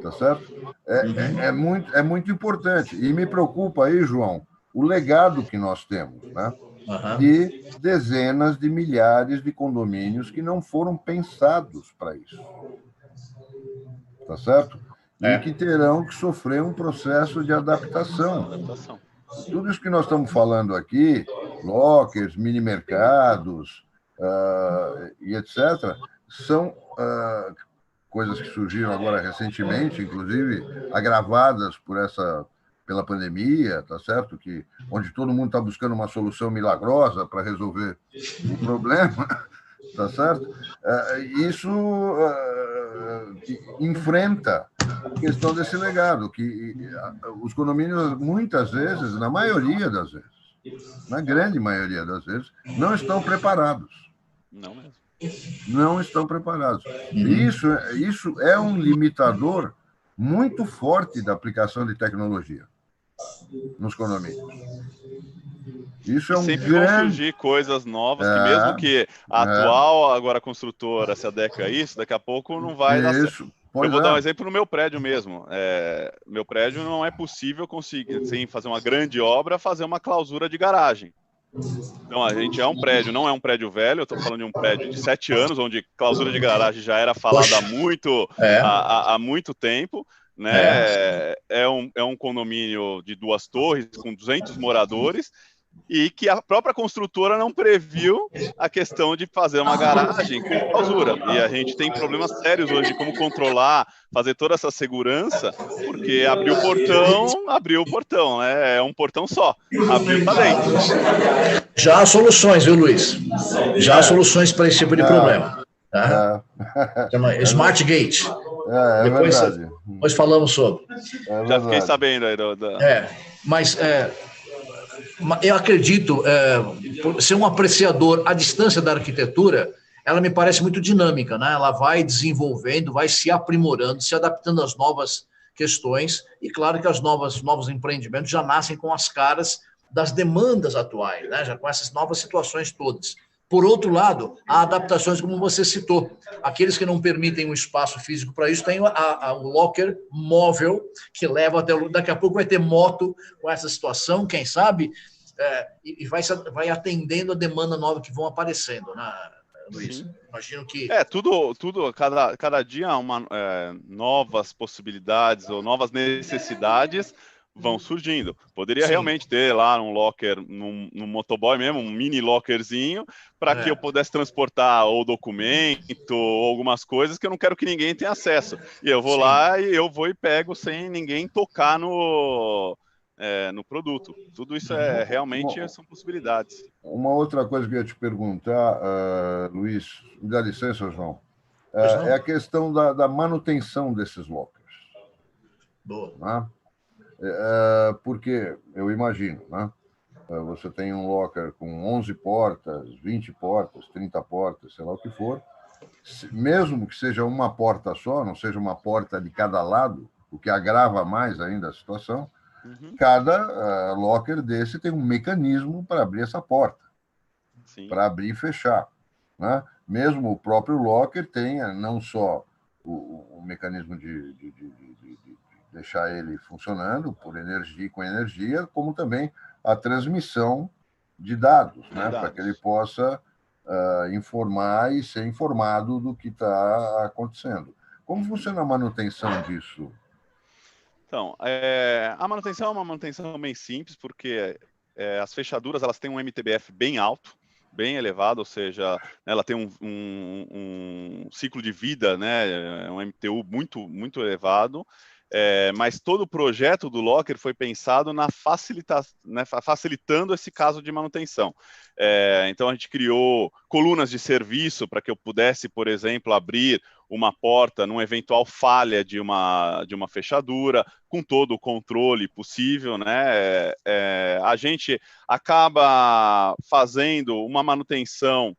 tá certo? É muito importante. E me preocupa aí, João, o legado que nós temos, né? De dezenas de milhares de condomínios que não foram pensados para isso. Tá certo? E que terão que sofrer um processo de adaptação. Tudo isso que nós estamos falando aqui, lockers, mini-mercados e etc., são coisas que surgiram agora recentemente, inclusive agravadas pela pandemia, tá certo? Onde todo mundo está buscando uma solução milagrosa para resolver o problema, tá certo? Isso enfrenta a questão desse legado, que os condomínios, muitas vezes, na maioria das vezes, na grande maioria das vezes, não estão preparados. Não mesmo. Não estão preparados. E isso é um limitador muito forte da aplicação de tecnologia nos condomínios. Isso é um sempre grande... vão surgir coisas novas, que mesmo que a atual agora construtora se adeque a isso, daqui a pouco não vai dar certo. Eu vou dar um exemplo no meu prédio mesmo. Meu prédio não é possível conseguir, sem fazer uma grande obra, fazer uma clausura de garagem. Então, a gente é um prédio, não é um prédio velho, eu estou falando de um prédio de 7 anos, onde clausura de garagem já era falada há muito tempo, né? É um condomínio de 2 torres, com 200 moradores, e que a própria construtora não previu a questão de fazer uma garagem com clausura. E a gente tem problemas sérios hoje de como controlar, fazer toda essa segurança, porque abriu o portão, né? É um portão só, abriu, tá dentro. Já há soluções, viu, Luiz? Já há soluções para esse tipo de problema. Tá? Chama Smart Gate. Depois falamos sobre. Já fiquei sabendo aí. Mas eu acredito, por ser um apreciador à distância da arquitetura, ela me parece muito dinâmica, né? Ela vai desenvolvendo, vai se aprimorando, se adaptando às novas questões, e claro que os novos empreendimentos já nascem com as caras das demandas atuais, né? Já com essas novas situações todas. Por outro lado, há adaptações, como você citou. Aqueles que não permitem um espaço físico para isso, tem o locker móvel, que leva até... Daqui a pouco vai ter moto com essa situação, quem sabe, e vai atendendo a demanda nova que vão aparecendo, né, Luiz? Sim. Imagino que... Tudo cada dia novas possibilidades ou novas necessidades vão surgindo. Poderia realmente ter lá um locker, num motoboy mesmo, um mini lockerzinho, para que eu pudesse transportar ou documento ou algumas coisas que eu não quero que ninguém tenha acesso. E eu vou lá e pego sem ninguém tocar no produto. Tudo isso realmente são possibilidades. Uma outra coisa que eu ia te perguntar, Luiz, me dá licença, João, é a questão da manutenção desses lockers. Boa. Né? Porque eu imagino, né? Você tem um locker com 11 portas, 20 portas, 30 portas, sei lá o que for, mesmo que seja uma porta só, não seja uma porta de cada lado, o que agrava mais ainda a situação, cada locker desse tem um mecanismo para abrir essa porta, para abrir e fechar, né? Mesmo o próprio locker tenha não só o mecanismo de deixar ele funcionando com energia, como também a transmissão de dados, né? Para que ele possa informar e ser informado do que está acontecendo. Como funciona a manutenção disso? Então, a manutenção é uma manutenção bem simples, porque as fechaduras elas têm um MTBF bem alto, bem elevado, ou seja, ela tem um ciclo de vida, né, um MTU muito, muito elevado, mas todo o projeto do locker foi pensado facilitando esse caso de manutenção. Então, a gente criou colunas de serviço para que eu pudesse, por exemplo, abrir uma porta numa eventual falha de uma fechadura, com todo o controle possível, né? A gente acaba fazendo uma manutenção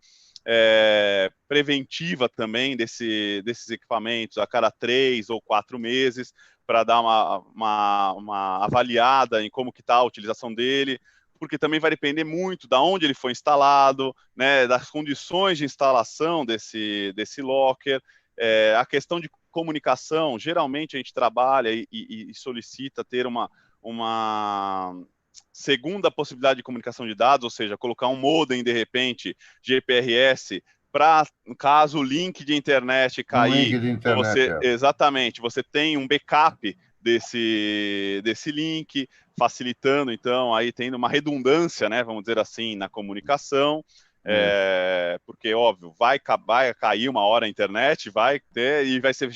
preventiva também desses equipamentos a cada 3 ou 4 meses, para dar uma avaliada em como que está a utilização dele, porque também vai depender muito de onde ele foi instalado, né, das condições de instalação desse locker. A questão de comunicação, geralmente a gente trabalha e solicita ter uma segunda possibilidade de comunicação de dados, ou seja, colocar um modem, de repente, GPRS, para, caso o link de internet cair, exatamente, você tem um backup desse link, facilitando, então, aí tendo uma redundância, né, vamos dizer assim, na comunicação. Porque, óbvio, vai cair uma hora a internet, vai ter, e vai ser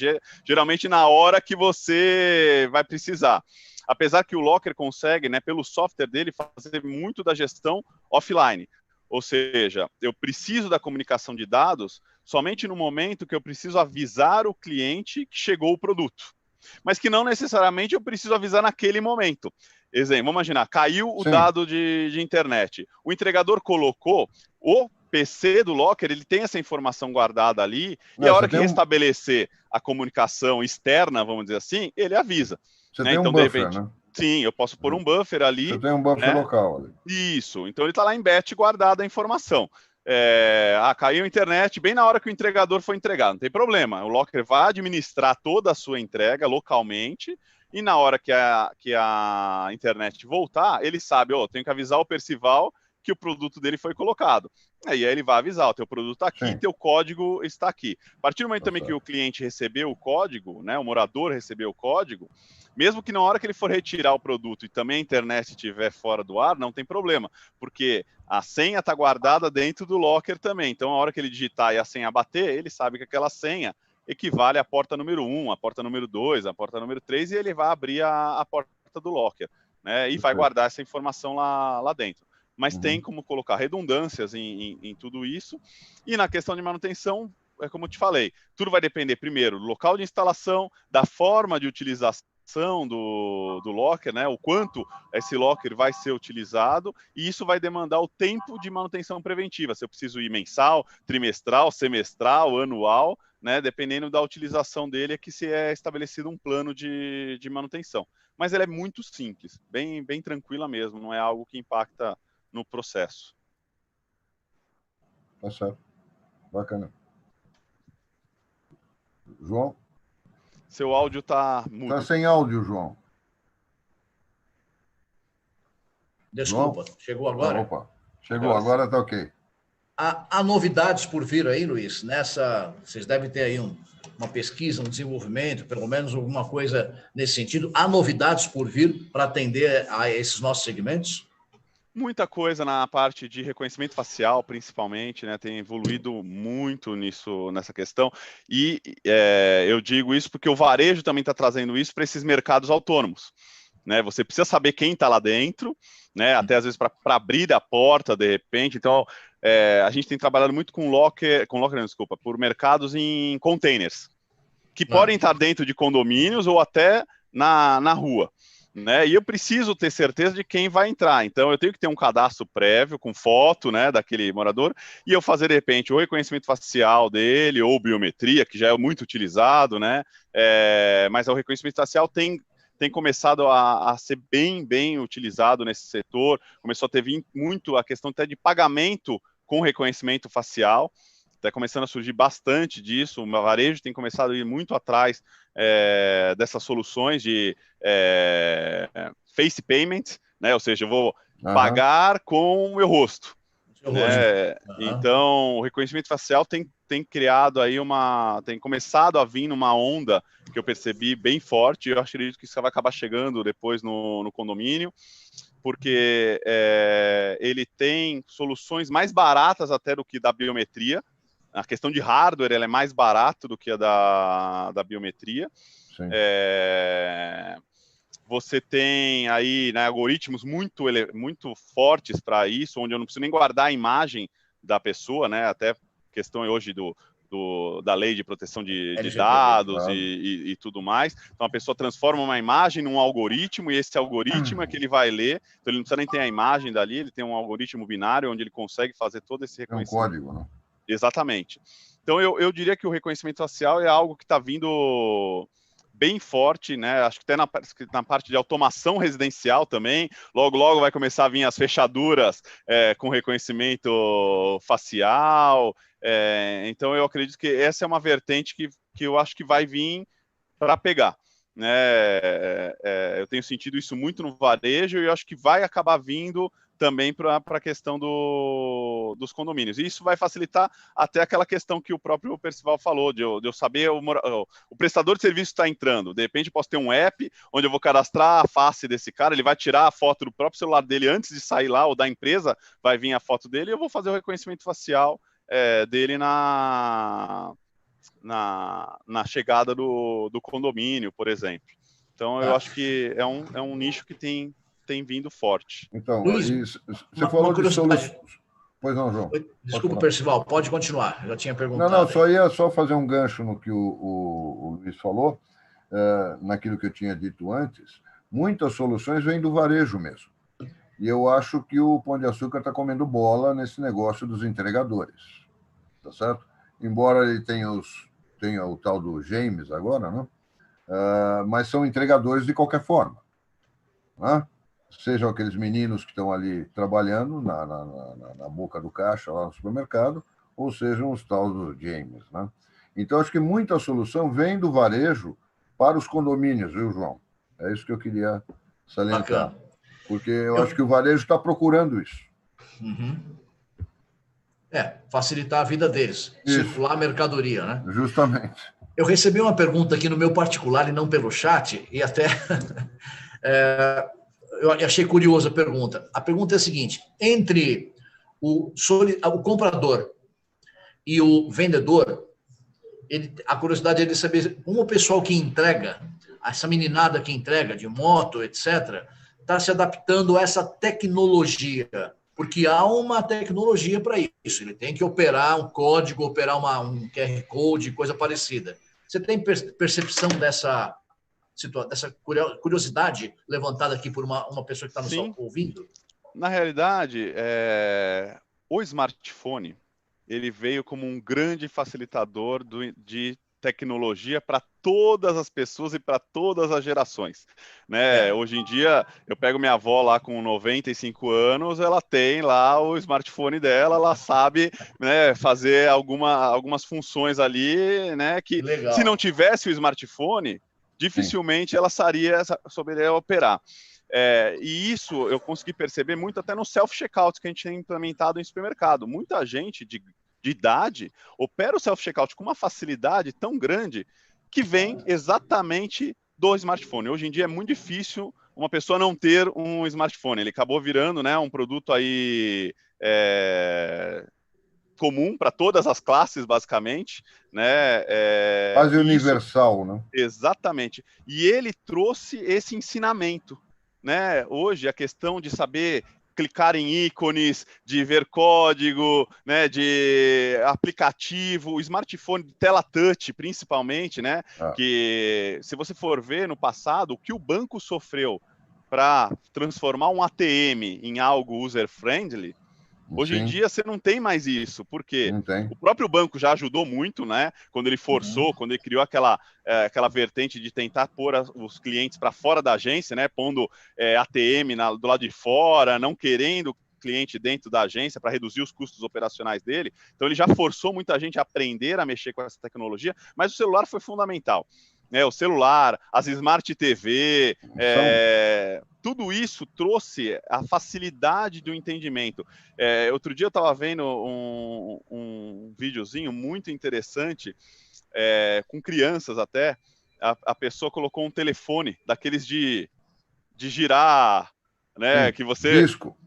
geralmente na hora que você vai precisar. Apesar que o Locker consegue, né, pelo software dele, fazer muito da gestão offline. Ou seja, eu preciso da comunicação de dados somente no momento que eu preciso avisar o cliente que chegou o produto. Mas que não necessariamente eu preciso avisar naquele momento. Exemplo, vamos imaginar, caiu o dado de internet. O entregador colocou, o PC do Locker, ele tem essa informação guardada ali, e a hora que restabelecer a comunicação externa, vamos dizer assim, ele avisa. Você tem um buffer, né? Sim, eu posso pôr um buffer ali. Você tem um buffer local ali. Isso, então ele está lá em batch guardada a informação. Caiu a internet bem na hora que o entregador foi entregar, não tem problema. O Locker vai administrar toda a sua entrega localmente e na hora que a internet voltar, ele sabe, tenho que avisar o Percival que o produto dele foi colocado. Aí ele vai avisar, o teu produto está aqui, teu código está aqui. A partir do momento também que o cliente recebeu o código, né, o morador recebeu o código, mesmo que na hora que ele for retirar o produto e também a internet estiver fora do ar, não tem problema, porque a senha está guardada dentro do Locker também. Então, a hora que ele digitar e a senha bater, ele sabe que aquela senha equivale à porta número 1, à porta número 2, à porta número 3, e ele vai abrir a porta do Locker, né, e vai guardar essa informação lá dentro. Mas tem como colocar redundâncias em tudo isso. E na questão de manutenção, é como eu te falei, tudo vai depender, primeiro, do local de instalação, da forma de utilização do Locker, né? O quanto esse Locker vai ser utilizado, e isso vai demandar o tempo de manutenção preventiva. Se eu preciso ir mensal, trimestral, semestral, anual, né? Dependendo da utilização dele, é que se é estabelecido um plano de manutenção. Mas ela é muito simples, bem tranquila mesmo, não é algo que impacta no processo. Tá certo. Bacana. João? Seu áudio está mudo. Está sem áudio, João. Desculpa, João? Chegou agora? Opa, chegou, agora está ok. Há novidades por vir aí, Luiz? Vocês devem ter aí uma pesquisa, um desenvolvimento, pelo menos alguma coisa nesse sentido. Há novidades por vir para atender a esses nossos segmentos? Muita coisa na parte de reconhecimento facial, principalmente, né? Tem evoluído muito nessa questão. E eu digo isso porque o varejo também está trazendo isso para esses mercados autônomos, né? Você precisa saber quem está lá dentro, né? Até às vezes para abrir a porta de repente. Então, a gente tem trabalhado muito por mercados em containers, que podem estar dentro de condomínios ou até na rua. Né? E eu preciso ter certeza de quem vai entrar. Então, eu tenho que ter um cadastro prévio com foto, né, daquele morador, e eu fazer, de repente, o reconhecimento facial dele, ou biometria, que já é muito utilizado, né? Mas o reconhecimento facial tem começado a ser bem utilizado nesse setor. Começou a ter muito a questão até de pagamento com reconhecimento facial. Está começando a surgir bastante disso. O varejo tem começado a ir muito atrás dessas soluções de face payment, né? Ou seja, eu vou pagar com o meu rosto. Né? Então, o reconhecimento facial tem criado aí tem começado a vir numa onda que eu percebi bem forte. Eu acredito que isso vai acabar chegando depois no condomínio, porque ele tem soluções mais baratas até do que da biometria. A questão de hardware, ela é mais barata do que a da biometria. Você tem aí, né, algoritmos muito fortes para isso, onde eu não preciso nem guardar a imagem da pessoa, né? Até questão hoje da lei de proteção de dados e tudo mais. Então, a pessoa transforma uma imagem num algoritmo, e esse algoritmo é que ele vai ler. Então, ele não precisa nem ter a imagem dali, ele tem um algoritmo binário, onde ele consegue fazer todo esse reconhecimento. É um código, né? Exatamente. Então, eu diria que o reconhecimento facial é algo que está vindo bem forte, né? Acho que até na parte de automação residencial também. Logo vai começar a vir as fechaduras com reconhecimento facial. Então, eu acredito que essa é uma vertente que eu acho que vai vir para pegar. Né? Eu tenho sentido isso muito no varejo, e eu acho que vai acabar vindo também para a questão dos condomínios. E isso vai facilitar até aquela questão que o próprio Percival falou, de eu saber o prestador de serviço está entrando. De repente eu posso ter um app onde eu vou cadastrar a face desse cara, ele vai tirar a foto do próprio celular dele antes de sair lá, ou da empresa, vai vir a foto dele, e eu vou fazer o reconhecimento facial dele na chegada do condomínio, por exemplo. Então, eu acho que é um nicho que tem vindo forte. Então, Luiz, você falou de soluções. Pois não, João. Desculpa, Percival, pode continuar. Eu já tinha perguntado. Não, ia só fazer um gancho no que o Luiz falou, naquilo que eu tinha dito antes. Muitas soluções vêm do varejo mesmo. E eu acho que o Pão de Açúcar está comendo bola nesse negócio dos entregadores. Tá certo? Embora ele tenha o tal do James agora, né? Mas são entregadores de qualquer forma. Né? Sejam aqueles meninos que estão ali trabalhando na boca do caixa lá no supermercado, ou sejam os tais dos James. Né? Então, acho que muita solução vem do varejo para os condomínios, viu, João? É isso que eu queria salientar. Bacana. Porque eu acho que o varejo está procurando isso. Uhum. Facilitar a vida deles, circular a mercadoria, né? Justamente. Eu recebi uma pergunta aqui no meu particular e não pelo chat, e até eu achei curiosa a pergunta. A pergunta é a seguinte: entre o comprador e o vendedor, a curiosidade é de saber como o pessoal que entrega, essa meninada que entrega de moto, etc., está se adaptando a essa tecnologia. Porque há uma tecnologia para isso. Ele tem que operar um código, operar um QR Code, coisa parecida. Você tem percepção dessa curiosidade levantada aqui por uma pessoa que está nos ouvindo? Na realidade, o smartphone ele veio como um grande facilitador de tecnologia para todas as pessoas e para todas as gerações, né? Hoje em dia, eu pego minha avó lá com 95 anos, ela tem lá o smartphone dela, ela sabe, né, fazer algumas funções ali, né, que se não tivesse o smartphone, dificilmente ela saberia operar. E isso eu consegui perceber muito até no self-checkout que a gente tem implementado em supermercado. Muita gente de idade opera o self-checkout com uma facilidade tão grande que vem exatamente do smartphone. Hoje em dia é muito difícil uma pessoa não ter um smartphone. Ele acabou virando, né, um produto aí comum para todas as classes, basicamente, né? Quase universal, né? Exatamente. E ele trouxe esse ensinamento, né? Hoje a questão de saber clicar em ícones, de ver código, né, de aplicativo, o smartphone de tela touch, principalmente, né, que se você for ver no passado, o que o banco sofreu para transformar um ATM em algo user-friendly, hoje em dia você não tem mais isso, porque o próprio banco já ajudou muito, né? Quando ele forçou, quando ele criou aquela vertente de tentar pôr os clientes para fora da agência, né? Pondo ATM do lado de fora, não querendo cliente dentro da agência para reduzir os custos operacionais dele. Então ele já forçou muita gente a aprender a mexer com essa tecnologia, mas o celular foi fundamental. O celular, as Smart TV, tudo isso trouxe a facilidade do entendimento. Outro dia eu estava vendo um videozinho muito interessante, com crianças até, a pessoa colocou um telefone, daqueles de girar, né, que você... Disco.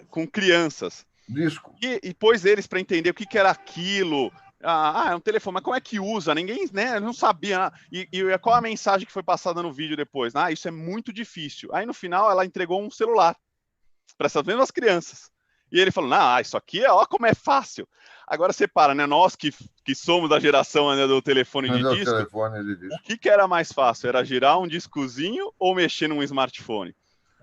Com crianças. Disco. E pôs eles para entender o que era aquilo... é um telefone, mas como é que usa? Ninguém, né, não sabia. E qual a mensagem que foi passada no vídeo depois? Isso é muito difícil. Aí no final ela entregou um celular para essas mesmas crianças. E ele falou, isso aqui ó como é fácil. Agora você para, né? Nós que somos da geração, né, do telefone de disco, o que era mais fácil? Era girar um discozinho ou mexer num smartphone?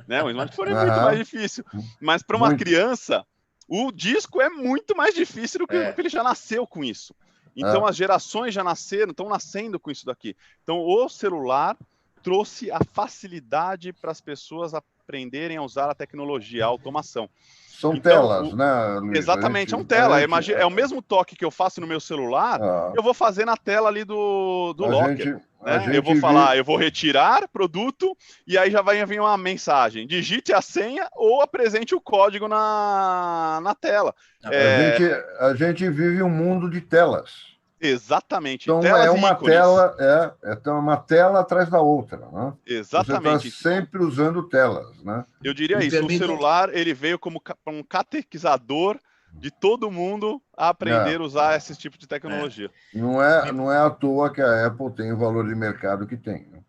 Né? Um smartphone é muito mais difícil. Mas para uma criança... O disco é muito mais difícil do que porque ele já nasceu com isso. Então, as gerações já estão nascendo com isso daqui. Então, o celular trouxe a facilidade para as pessoas aprenderem a usar a tecnologia, a automação. São Então, telas, né, Luiz? Exatamente, é um tela. É o mesmo toque que eu faço no meu celular, eu vou fazer na tela ali do locker. Eu vou falar, eu vou retirar produto, e aí já vai vir uma mensagem. Digite a senha ou apresente o código na tela. A gente vive um mundo de telas. Exatamente. Então telas é uma tela, então uma tela atrás da outra, né? Exatamente. Você está sempre usando telas, né? Eu diria isso. O celular ele veio como um catequizador de todo mundo a aprender a usar esse tipo de tecnologia. Não é à toa que a Apple tem o valor de mercado que tem. Né?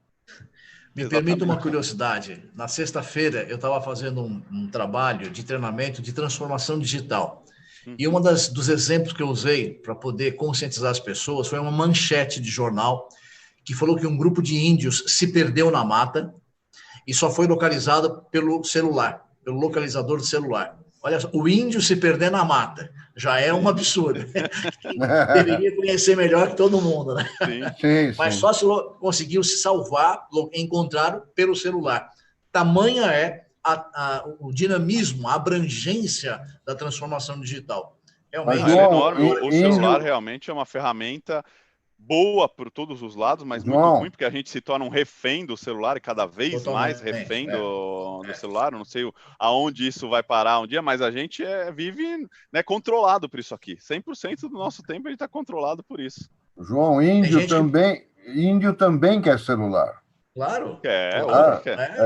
Me permita uma curiosidade. Na sexta-feira eu estava fazendo um trabalho de treinamento de transformação digital. E dos exemplos que eu usei para poder conscientizar as pessoas foi uma manchete de jornal que falou que um grupo de índios se perdeu na mata e só foi localizado pelo celular, pelo localizador do celular. Olha só, o índio se perder na mata já é um absurdo. Deveria conhecer melhor que todo mundo, né? Sim. Mas só se conseguiu se salvar, encontraram pelo celular. Tamanha é o dinamismo, a abrangência da transformação digital. Realmente é enorme. O celular realmente é uma ferramenta boa por todos os lados, mas muito ruim, porque a gente se torna um refém do celular e cada vez mais refém do celular. Eu não sei aonde isso vai parar um dia, mas a gente vive controlado por isso aqui. 100% do nosso tempo a gente está controlado por isso. João, índio também quer celular. Claro.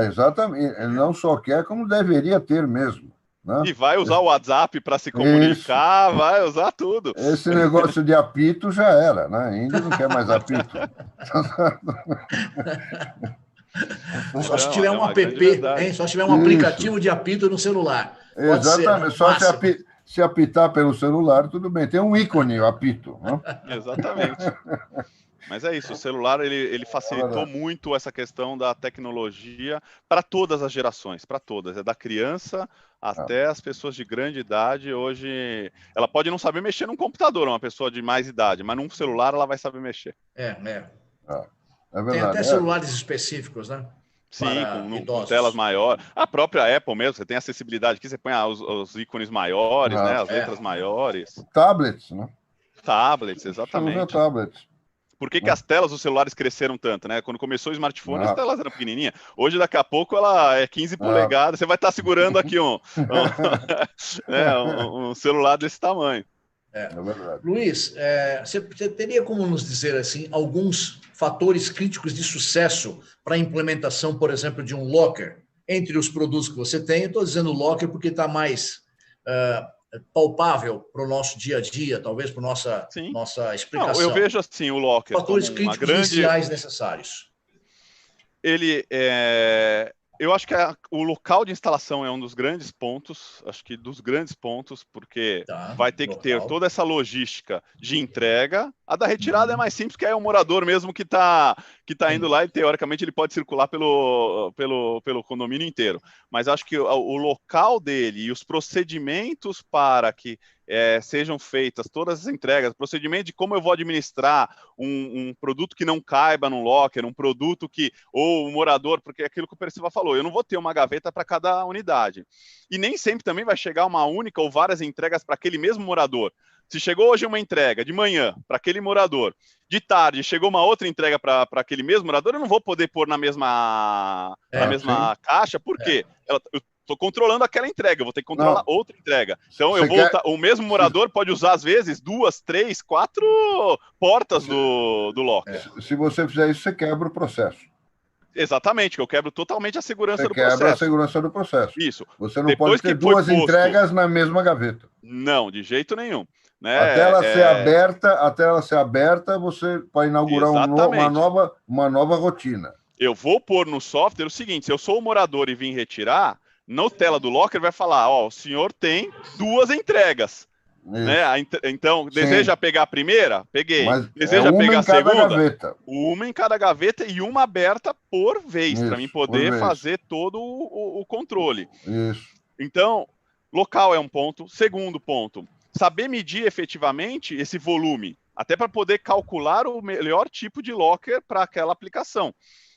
Exatamente. Ele não só quer, como deveria ter mesmo. Né? E vai usar o WhatsApp para se comunicar, vai usar tudo. Esse negócio de apito já era, né? Índio não quer mais apito. Só se tiver um app, só se tiver um aplicativo de apito no celular. Exatamente. Só se apitar pelo celular, tudo bem. Tem um ícone, o apito. Né? Exatamente. Mas é isso, o celular ele facilitou muito essa questão da tecnologia para todas as gerações, para todas, da criança até as pessoas de grande idade. Hoje, ela pode não saber mexer num computador, uma pessoa de mais idade, mas num celular ela vai saber mexer. É verdade. Tem até celulares específicos, né? Sim, com telas maiores. A própria Apple mesmo, você tem acessibilidade aqui, você põe os ícones maiores, né? As letras maiores. Tablets, né? Tablets, exatamente. Tablets. Por que as telas dos celulares cresceram tanto, né? Quando começou o smartphone, as telas eram pequenininhas. Hoje, daqui a pouco, ela é 15 polegadas. Você vai estar segurando aqui um celular desse tamanho. É verdade. Luiz, você teria como nos dizer assim alguns fatores críticos de sucesso para a implementação, por exemplo, de um locker entre os produtos que você tem? Eu estou dizendo locker porque está mais palpável para o nosso dia a dia, talvez para nossa explicação. Não, eu vejo assim o locker fatores críticos iniciais necessários. Eu acho que o local de instalação é um dos grandes pontos, porque vai ter que ter toda essa logística de entrega. A da retirada é mais simples, que é o morador mesmo que está indo lá e, teoricamente, ele pode circular pelo condomínio inteiro. Mas acho que o local dele e os procedimentos para que sejam feitas todas as entregas, procedimento de como eu vou administrar um produto que não caiba num locker, um produto ou o morador, porque é aquilo que o Percival falou, eu não vou ter uma gaveta para cada unidade. E nem sempre também vai chegar uma única ou várias entregas para aquele mesmo morador. Se chegou hoje uma entrega de manhã para aquele morador, de tarde chegou uma outra entrega para aquele mesmo morador, eu não vou poder pôr na mesma caixa, por quê? Eu estou controlando aquela entrega, eu vou ter que controlar outra entrega. Então, o mesmo morador pode usar, às vezes, 2, 3, 4 portas do locker. Se você fizer isso, você quebra o processo. Exatamente, que eu quebro totalmente a segurança do processo. Quebra a segurança do processo. Isso. Você não pode ter duas entregas na mesma gaveta. Não, de jeito nenhum. Né? Até ela ser aberta, você vai inaugurar uma nova rotina. Eu vou pôr no software o seguinte: se eu sou o morador e vim retirar, na tela do locker vai falar, o senhor tem 2 entregas. Né? Então, deseja pegar a primeira? Peguei. Mas deseja pegar a segunda? Gaveta. Uma em cada gaveta e uma aberta por vez, para mim poder fazer todo o controle. Isso. Então, local é um ponto. Segundo ponto, saber medir efetivamente esse volume, até para poder calcular o melhor tipo de locker para aquela aplicação.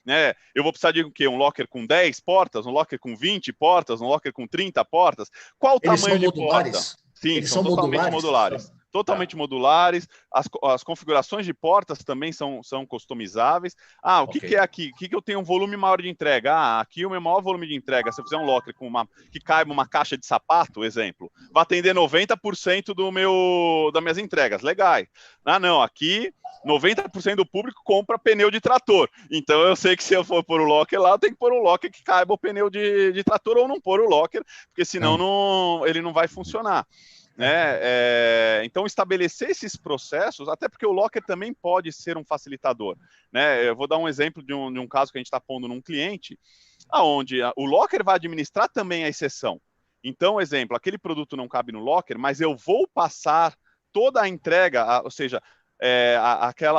né? Eu vou precisar de o quê? Um locker com 10 portas, um locker com 20 portas, um locker com 30 portas? Qual o tamanho de porta? Sim, Eles são totalmente modulares. Totalmente modulares, as configurações de portas também são customizáveis. O que é aqui? O que eu tenho um volume maior de entrega? Aqui o meu maior volume de entrega, se eu fizer um locker com que caiba uma caixa de sapato, exemplo, vai atender 90% das minhas entregas, legais. Não, aqui 90% do público compra pneu de trator, então eu sei que se eu for pôr o locker lá, eu tenho que pôr o locker que caiba o pneu de trator ou não pôr o locker, porque senão ele não vai funcionar. Né? Então, estabelecer esses processos, até porque o locker também pode ser um facilitador. Né? Eu vou dar um exemplo de um caso que a gente está pondo num cliente, onde o locker vai administrar também a exceção. Então, exemplo, aquele produto não cabe no locker, mas eu vou passar toda a entrega, ou seja,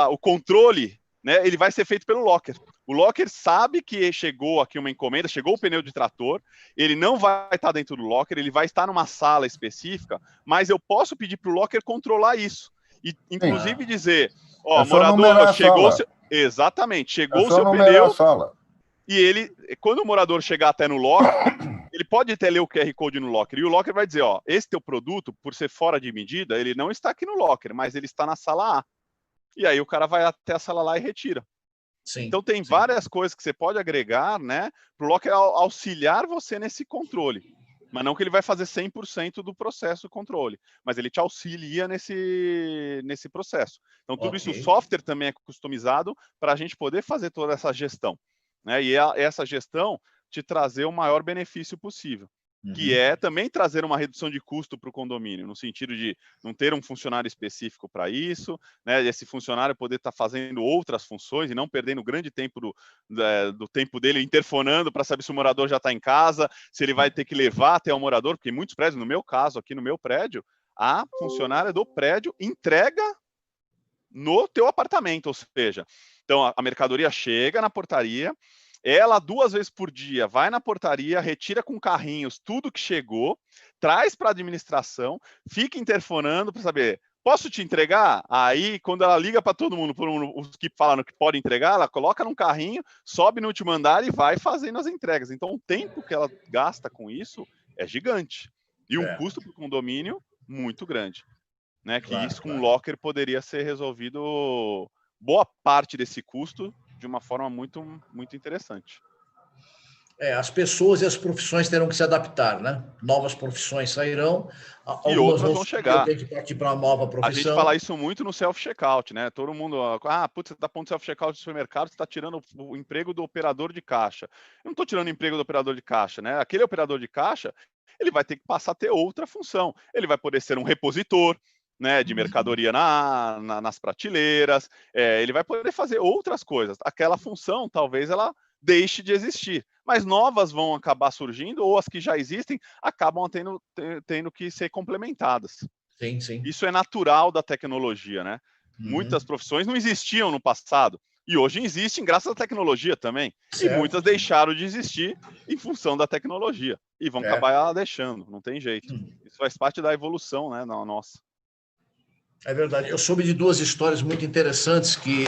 o controle, né, ele vai ser feito pelo locker. O locker sabe que chegou aqui uma encomenda, chegou o pneu de trator, ele não vai estar dentro do locker, ele vai estar numa sala específica, mas eu posso pedir para o locker controlar isso. E, inclusive, dizer, morador, chegou... Exatamente, chegou o seu pneu... E quando o morador chegar até no locker, ele pode até ler o QR Code no locker, e o locker vai dizer, esse teu produto, por ser fora de medida, ele não está aqui no locker, mas ele está na sala A. E aí o cara vai até a sala lá e retira. Sim, então tem várias coisas que você pode agregar, né, para o locker auxiliar você nesse controle. Mas não que ele vai fazer 100% do processo controle, mas ele te auxilia nesse processo. Então tudo isso, o software também é customizado para a gente poder fazer toda essa gestão. Né, e essa gestão te trazer o maior benefício possível. Que é também trazer uma redução de custo para o condomínio, no sentido de não ter um funcionário específico para isso, né? Esse funcionário poder estar fazendo outras funções e não perdendo grande tempo do tempo dele interfonando para saber se o morador já está em casa, se ele vai ter que levar até o morador, porque em muitos prédios, no meu caso, aqui no meu prédio, a funcionária do prédio entrega no teu apartamento, ou seja, então a mercadoria chega na portaria, ela 2 vezes por dia vai na portaria, retira com carrinhos tudo que chegou, traz para a administração, fica interfonando para saber, posso te entregar? Aí, quando ela liga para todo mundo, os que falam que pode entregar, ela coloca num carrinho, sobe no último andar e vai fazendo as entregas. Então, o tempo que ela gasta com isso é gigante. E um custo para o condomínio muito grande. Né? Que isso com o locker poderia ser resolvido boa parte desse custo de uma forma muito, muito interessante. As pessoas e as profissões terão que se adaptar, né? Novas profissões sairão. E outras vão chegar. Tem que partir para uma nova profissão. A gente fala isso muito no self-checkout, né? Todo mundo, putz, você está pondo self-checkout no supermercado, você está tirando o emprego do operador de caixa. Eu não estou tirando o emprego do operador de caixa, né? Aquele operador de caixa, ele vai ter que passar a ter outra função. Ele vai poder ser um repositor, né, de mercadoria nas prateleiras, ele vai poder fazer outras coisas. Aquela função, talvez ela deixe de existir, mas novas vão acabar surgindo, ou as que já existem acabam tendo que ser complementadas. Sim, sim. Isso é natural da tecnologia, né? Muitas profissões não existiam no passado, e hoje existem graças à tecnologia também. Certo. E muitas deixaram de existir em função da tecnologia, e vão acabar deixando, não tem jeito. Isso faz parte da evolução, né, nossa. É verdade. Eu soube de 2 histórias muito interessantes que,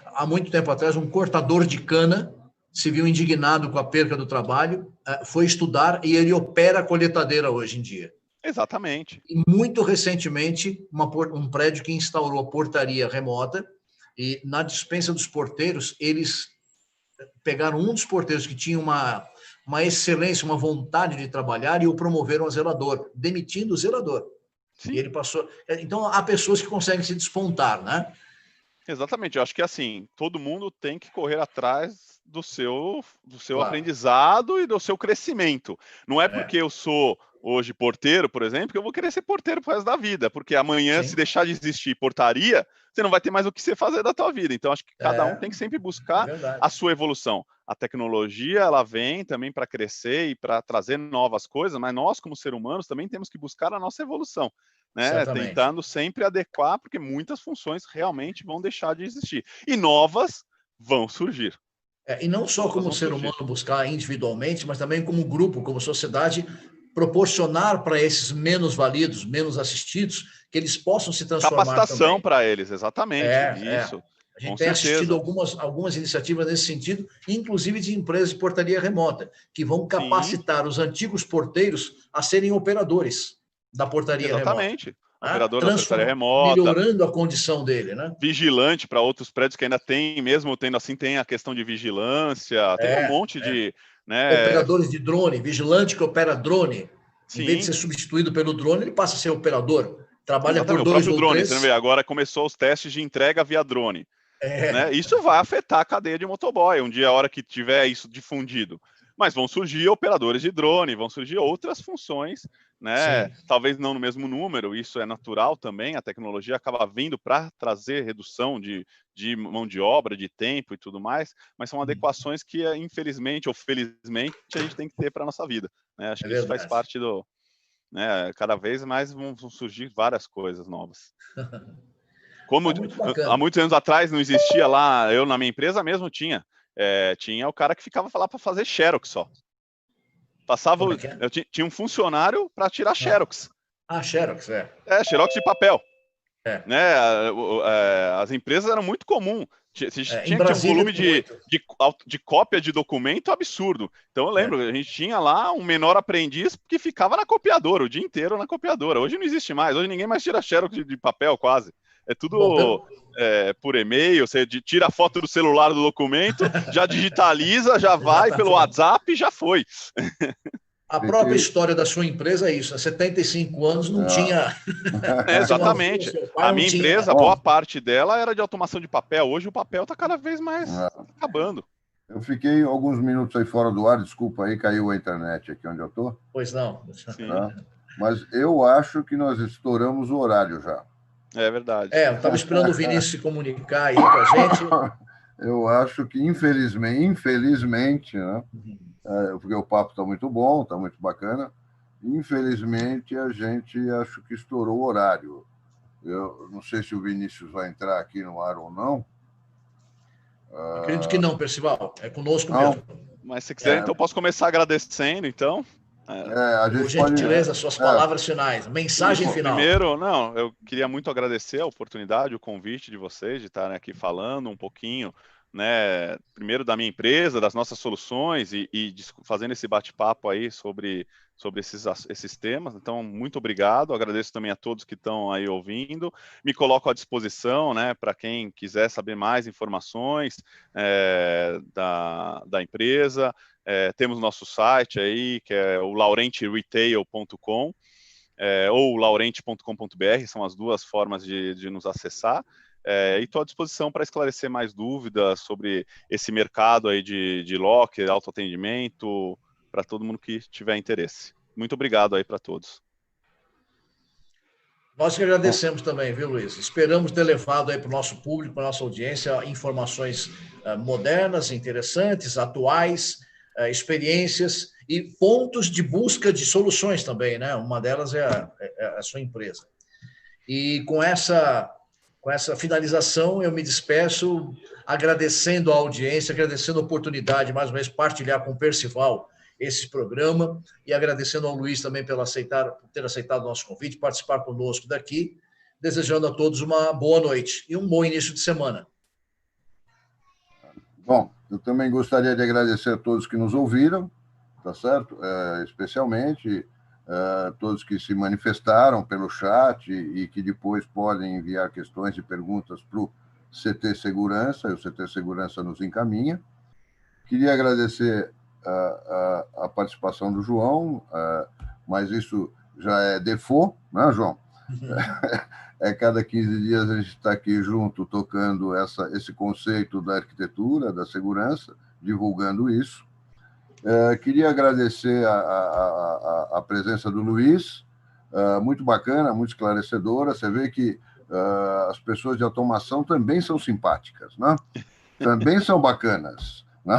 há muito tempo atrás, um cortador de cana se viu indignado com a perca do trabalho, foi estudar e ele opera a colheitadeira hoje em dia. Exatamente. E muito recentemente, um prédio que instaurou portaria remota e na dispensa dos porteiros, eles pegaram um dos porteiros que tinha uma excelência, uma vontade de trabalhar e o promoveram a zelador, demitindo o zelador. Sim. E ele passou. Então, há pessoas que conseguem se despontar, né? Exatamente. Eu acho que assim, todo mundo tem que correr atrás do seu aprendizado e do seu crescimento. Não é porque eu sou hoje porteiro, por exemplo, que eu vou querer ser porteiro pro resto da vida, porque amanhã, se deixar de existir portaria, você não vai ter mais o que você fazer da tua vida. Então, acho que cada um tem que sempre buscar a sua evolução. A tecnologia, ela vem também para crescer e para trazer novas coisas, mas nós, como seres humanos, também temos que buscar a nossa evolução, né? Tentando sempre adequar, porque muitas funções realmente vão deixar de existir. E novas vão surgir. E não só como ser humano buscar individualmente, mas também como grupo, como sociedade, proporcionar para esses menos validos, menos assistidos, que eles possam se transformar. Capacitação para eles, exatamente. Isso. A gente tem assistido algumas iniciativas nesse sentido, inclusive de empresas de portaria remota, que vão capacitar os antigos porteiros a serem operadores da portaria remota. Exatamente. Operador da portaria remota. Melhorando a condição dele, né? Vigilante para outros prédios que ainda tem, mesmo tendo assim, tem a questão de vigilância, tem um monte de... Né? Operadores de drone, vigilante que opera drone. Sim. Em vez de ser substituído pelo drone, ele passa a ser operador. Trabalha por 2 ou 3. Você vê, agora começou os testes de entrega via drone. Né? Isso vai afetar a cadeia de motoboy, um dia, a hora que tiver isso difundido. Mas vão surgir operadores de drone, vão surgir outras funções, né? Talvez não no mesmo número, isso é natural também, a tecnologia acaba vindo para trazer redução de mão de obra, de tempo e tudo mais, mas são adequações que, infelizmente ou felizmente, a gente tem que ter para a nossa vida. Né? Acho que isso faz parte do... Né? Cada vez mais vão surgir várias coisas novas. Como há muitos anos atrás não existia lá, eu na minha empresa mesmo tinha o cara que ficava lá para fazer xerox só. Passava, eu tinha um funcionário para tirar xerox. Xerox, xerox de papel. Né? As empresas eram muito comum. Tinha um volume de cópia de documento absurdo. Então eu lembro, a gente tinha lá um menor aprendiz que ficava na copiadora, o dia inteiro na copiadora. Hoje não existe mais, hoje ninguém mais tira xerox de papel quase. É tudo por e-mail, você tira a foto do celular do documento, já digitaliza, já vai pelo WhatsApp e já foi. A própria história da sua empresa é isso. Há 75 anos não tinha... Exatamente. A minha empresa, boa parte dela era de automação de papel. Hoje o papel está cada vez mais acabando. Eu fiquei alguns minutos aí fora do ar, desculpa aí, caiu a internet aqui onde eu estou. Pois não. Tá? Mas eu acho que nós estouramos o horário já. É verdade. Eu estava esperando o Vinícius se comunicar aí com a gente. Eu acho que, infelizmente, né? Porque o papo está muito bom, está muito bacana. Infelizmente, a gente acho que estourou o horário. Eu não sei se o Vinícius vai entrar aqui no ar ou não. Acredito que não, Percival. É conosco mesmo. Mas se quiser, então posso começar agradecendo, então. A gente por gentileza, suas palavras finais, mensagem final. Primeiro, eu queria muito agradecer a oportunidade, o convite de vocês de estarem aqui falando um pouquinho, né, primeiro da minha empresa, das nossas soluções e fazendo esse bate-papo aí sobre esses temas. Então, muito obrigado. Agradeço também a todos que estão aí ouvindo. Me coloco à disposição, né, para quem quiser saber mais informações da empresa. Temos nosso site aí, que é o laurenteretail.com ou laurente.com.br, são as duas formas de nos acessar. E estou à disposição para esclarecer mais dúvidas sobre esse mercado aí de locker, autoatendimento, para todo mundo que tiver interesse. Muito obrigado aí para todos. Nós que agradecemos também, viu, Luiz? Esperamos ter levado aí para o nosso público, para a nossa audiência, informações modernas, interessantes, atuais, experiências e pontos de busca de soluções também, né? Uma delas é a sua empresa. E com essa finalização, eu me despeço agradecendo a audiência, agradecendo a oportunidade, mais uma vez, partilhar com o Percival esse programa e agradecendo ao Luiz também por ter aceitado o nosso convite, participar conosco daqui, desejando a todos uma boa noite e um bom início de semana. Bom, eu também gostaria de agradecer a todos que nos ouviram, tá certo? Especialmente todos que se manifestaram pelo chat e que depois podem enviar questões e perguntas para o CT Segurança, e o CT Segurança nos encaminha. Queria agradecer a participação do João, mas isso já é default, né, João? Cada 15 dias a gente está aqui junto, tocando esse conceito da arquitetura, da segurança, divulgando isso. Queria agradecer a presença do Luiz, muito bacana, muito esclarecedora. Você vê que as pessoas de automação também são simpáticas, né? Também são bacanas. Né?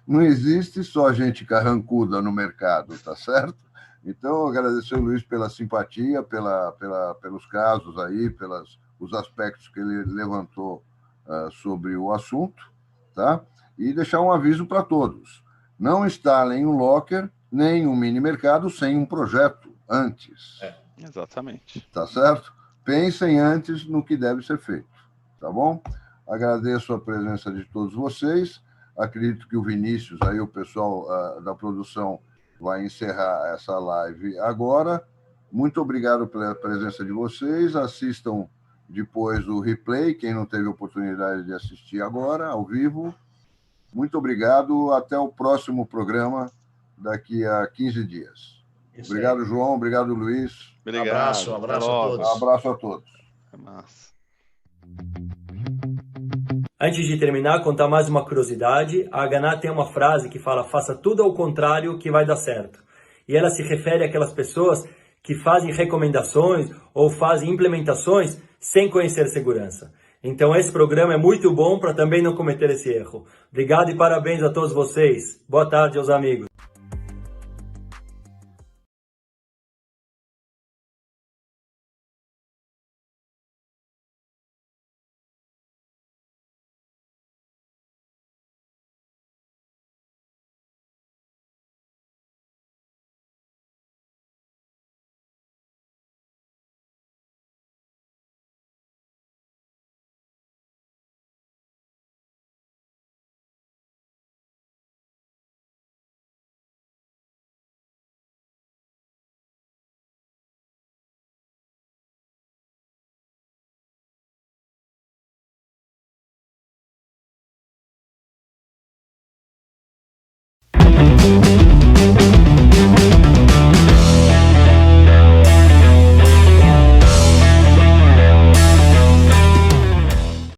Não existe só gente carrancuda no mercado, tá certo? Então, agradecer o Luiz pela simpatia, pelos casos aí, os aspectos que ele levantou sobre o assunto, tá? E deixar um aviso para todos. Não instalem um locker, nem um mini mercado sem um projeto antes. Exatamente. Tá certo? Pensem antes no que deve ser feito, tá bom? Agradeço a presença de todos vocês. Acredito que o Vinícius, aí o pessoal da produção, vai encerrar essa live agora. Muito obrigado pela presença de vocês. Assistam depois o replay, quem não teve oportunidade de assistir agora, ao vivo. Muito obrigado. Até o próximo programa, daqui a 15 dias. Obrigado, João. Obrigado, Luiz. Obrigado. Abraço a todos. Abraço a todos. É massa. Antes de terminar, contar mais uma curiosidade. A Haganah tem uma frase que fala: faça tudo ao contrário que vai dar certo. E ela se refere àquelas pessoas que fazem recomendações ou fazem implementações sem conhecer segurança. Então esse programa é muito bom para também não cometer esse erro. Obrigado e parabéns a todos vocês. Boa tarde aos amigos.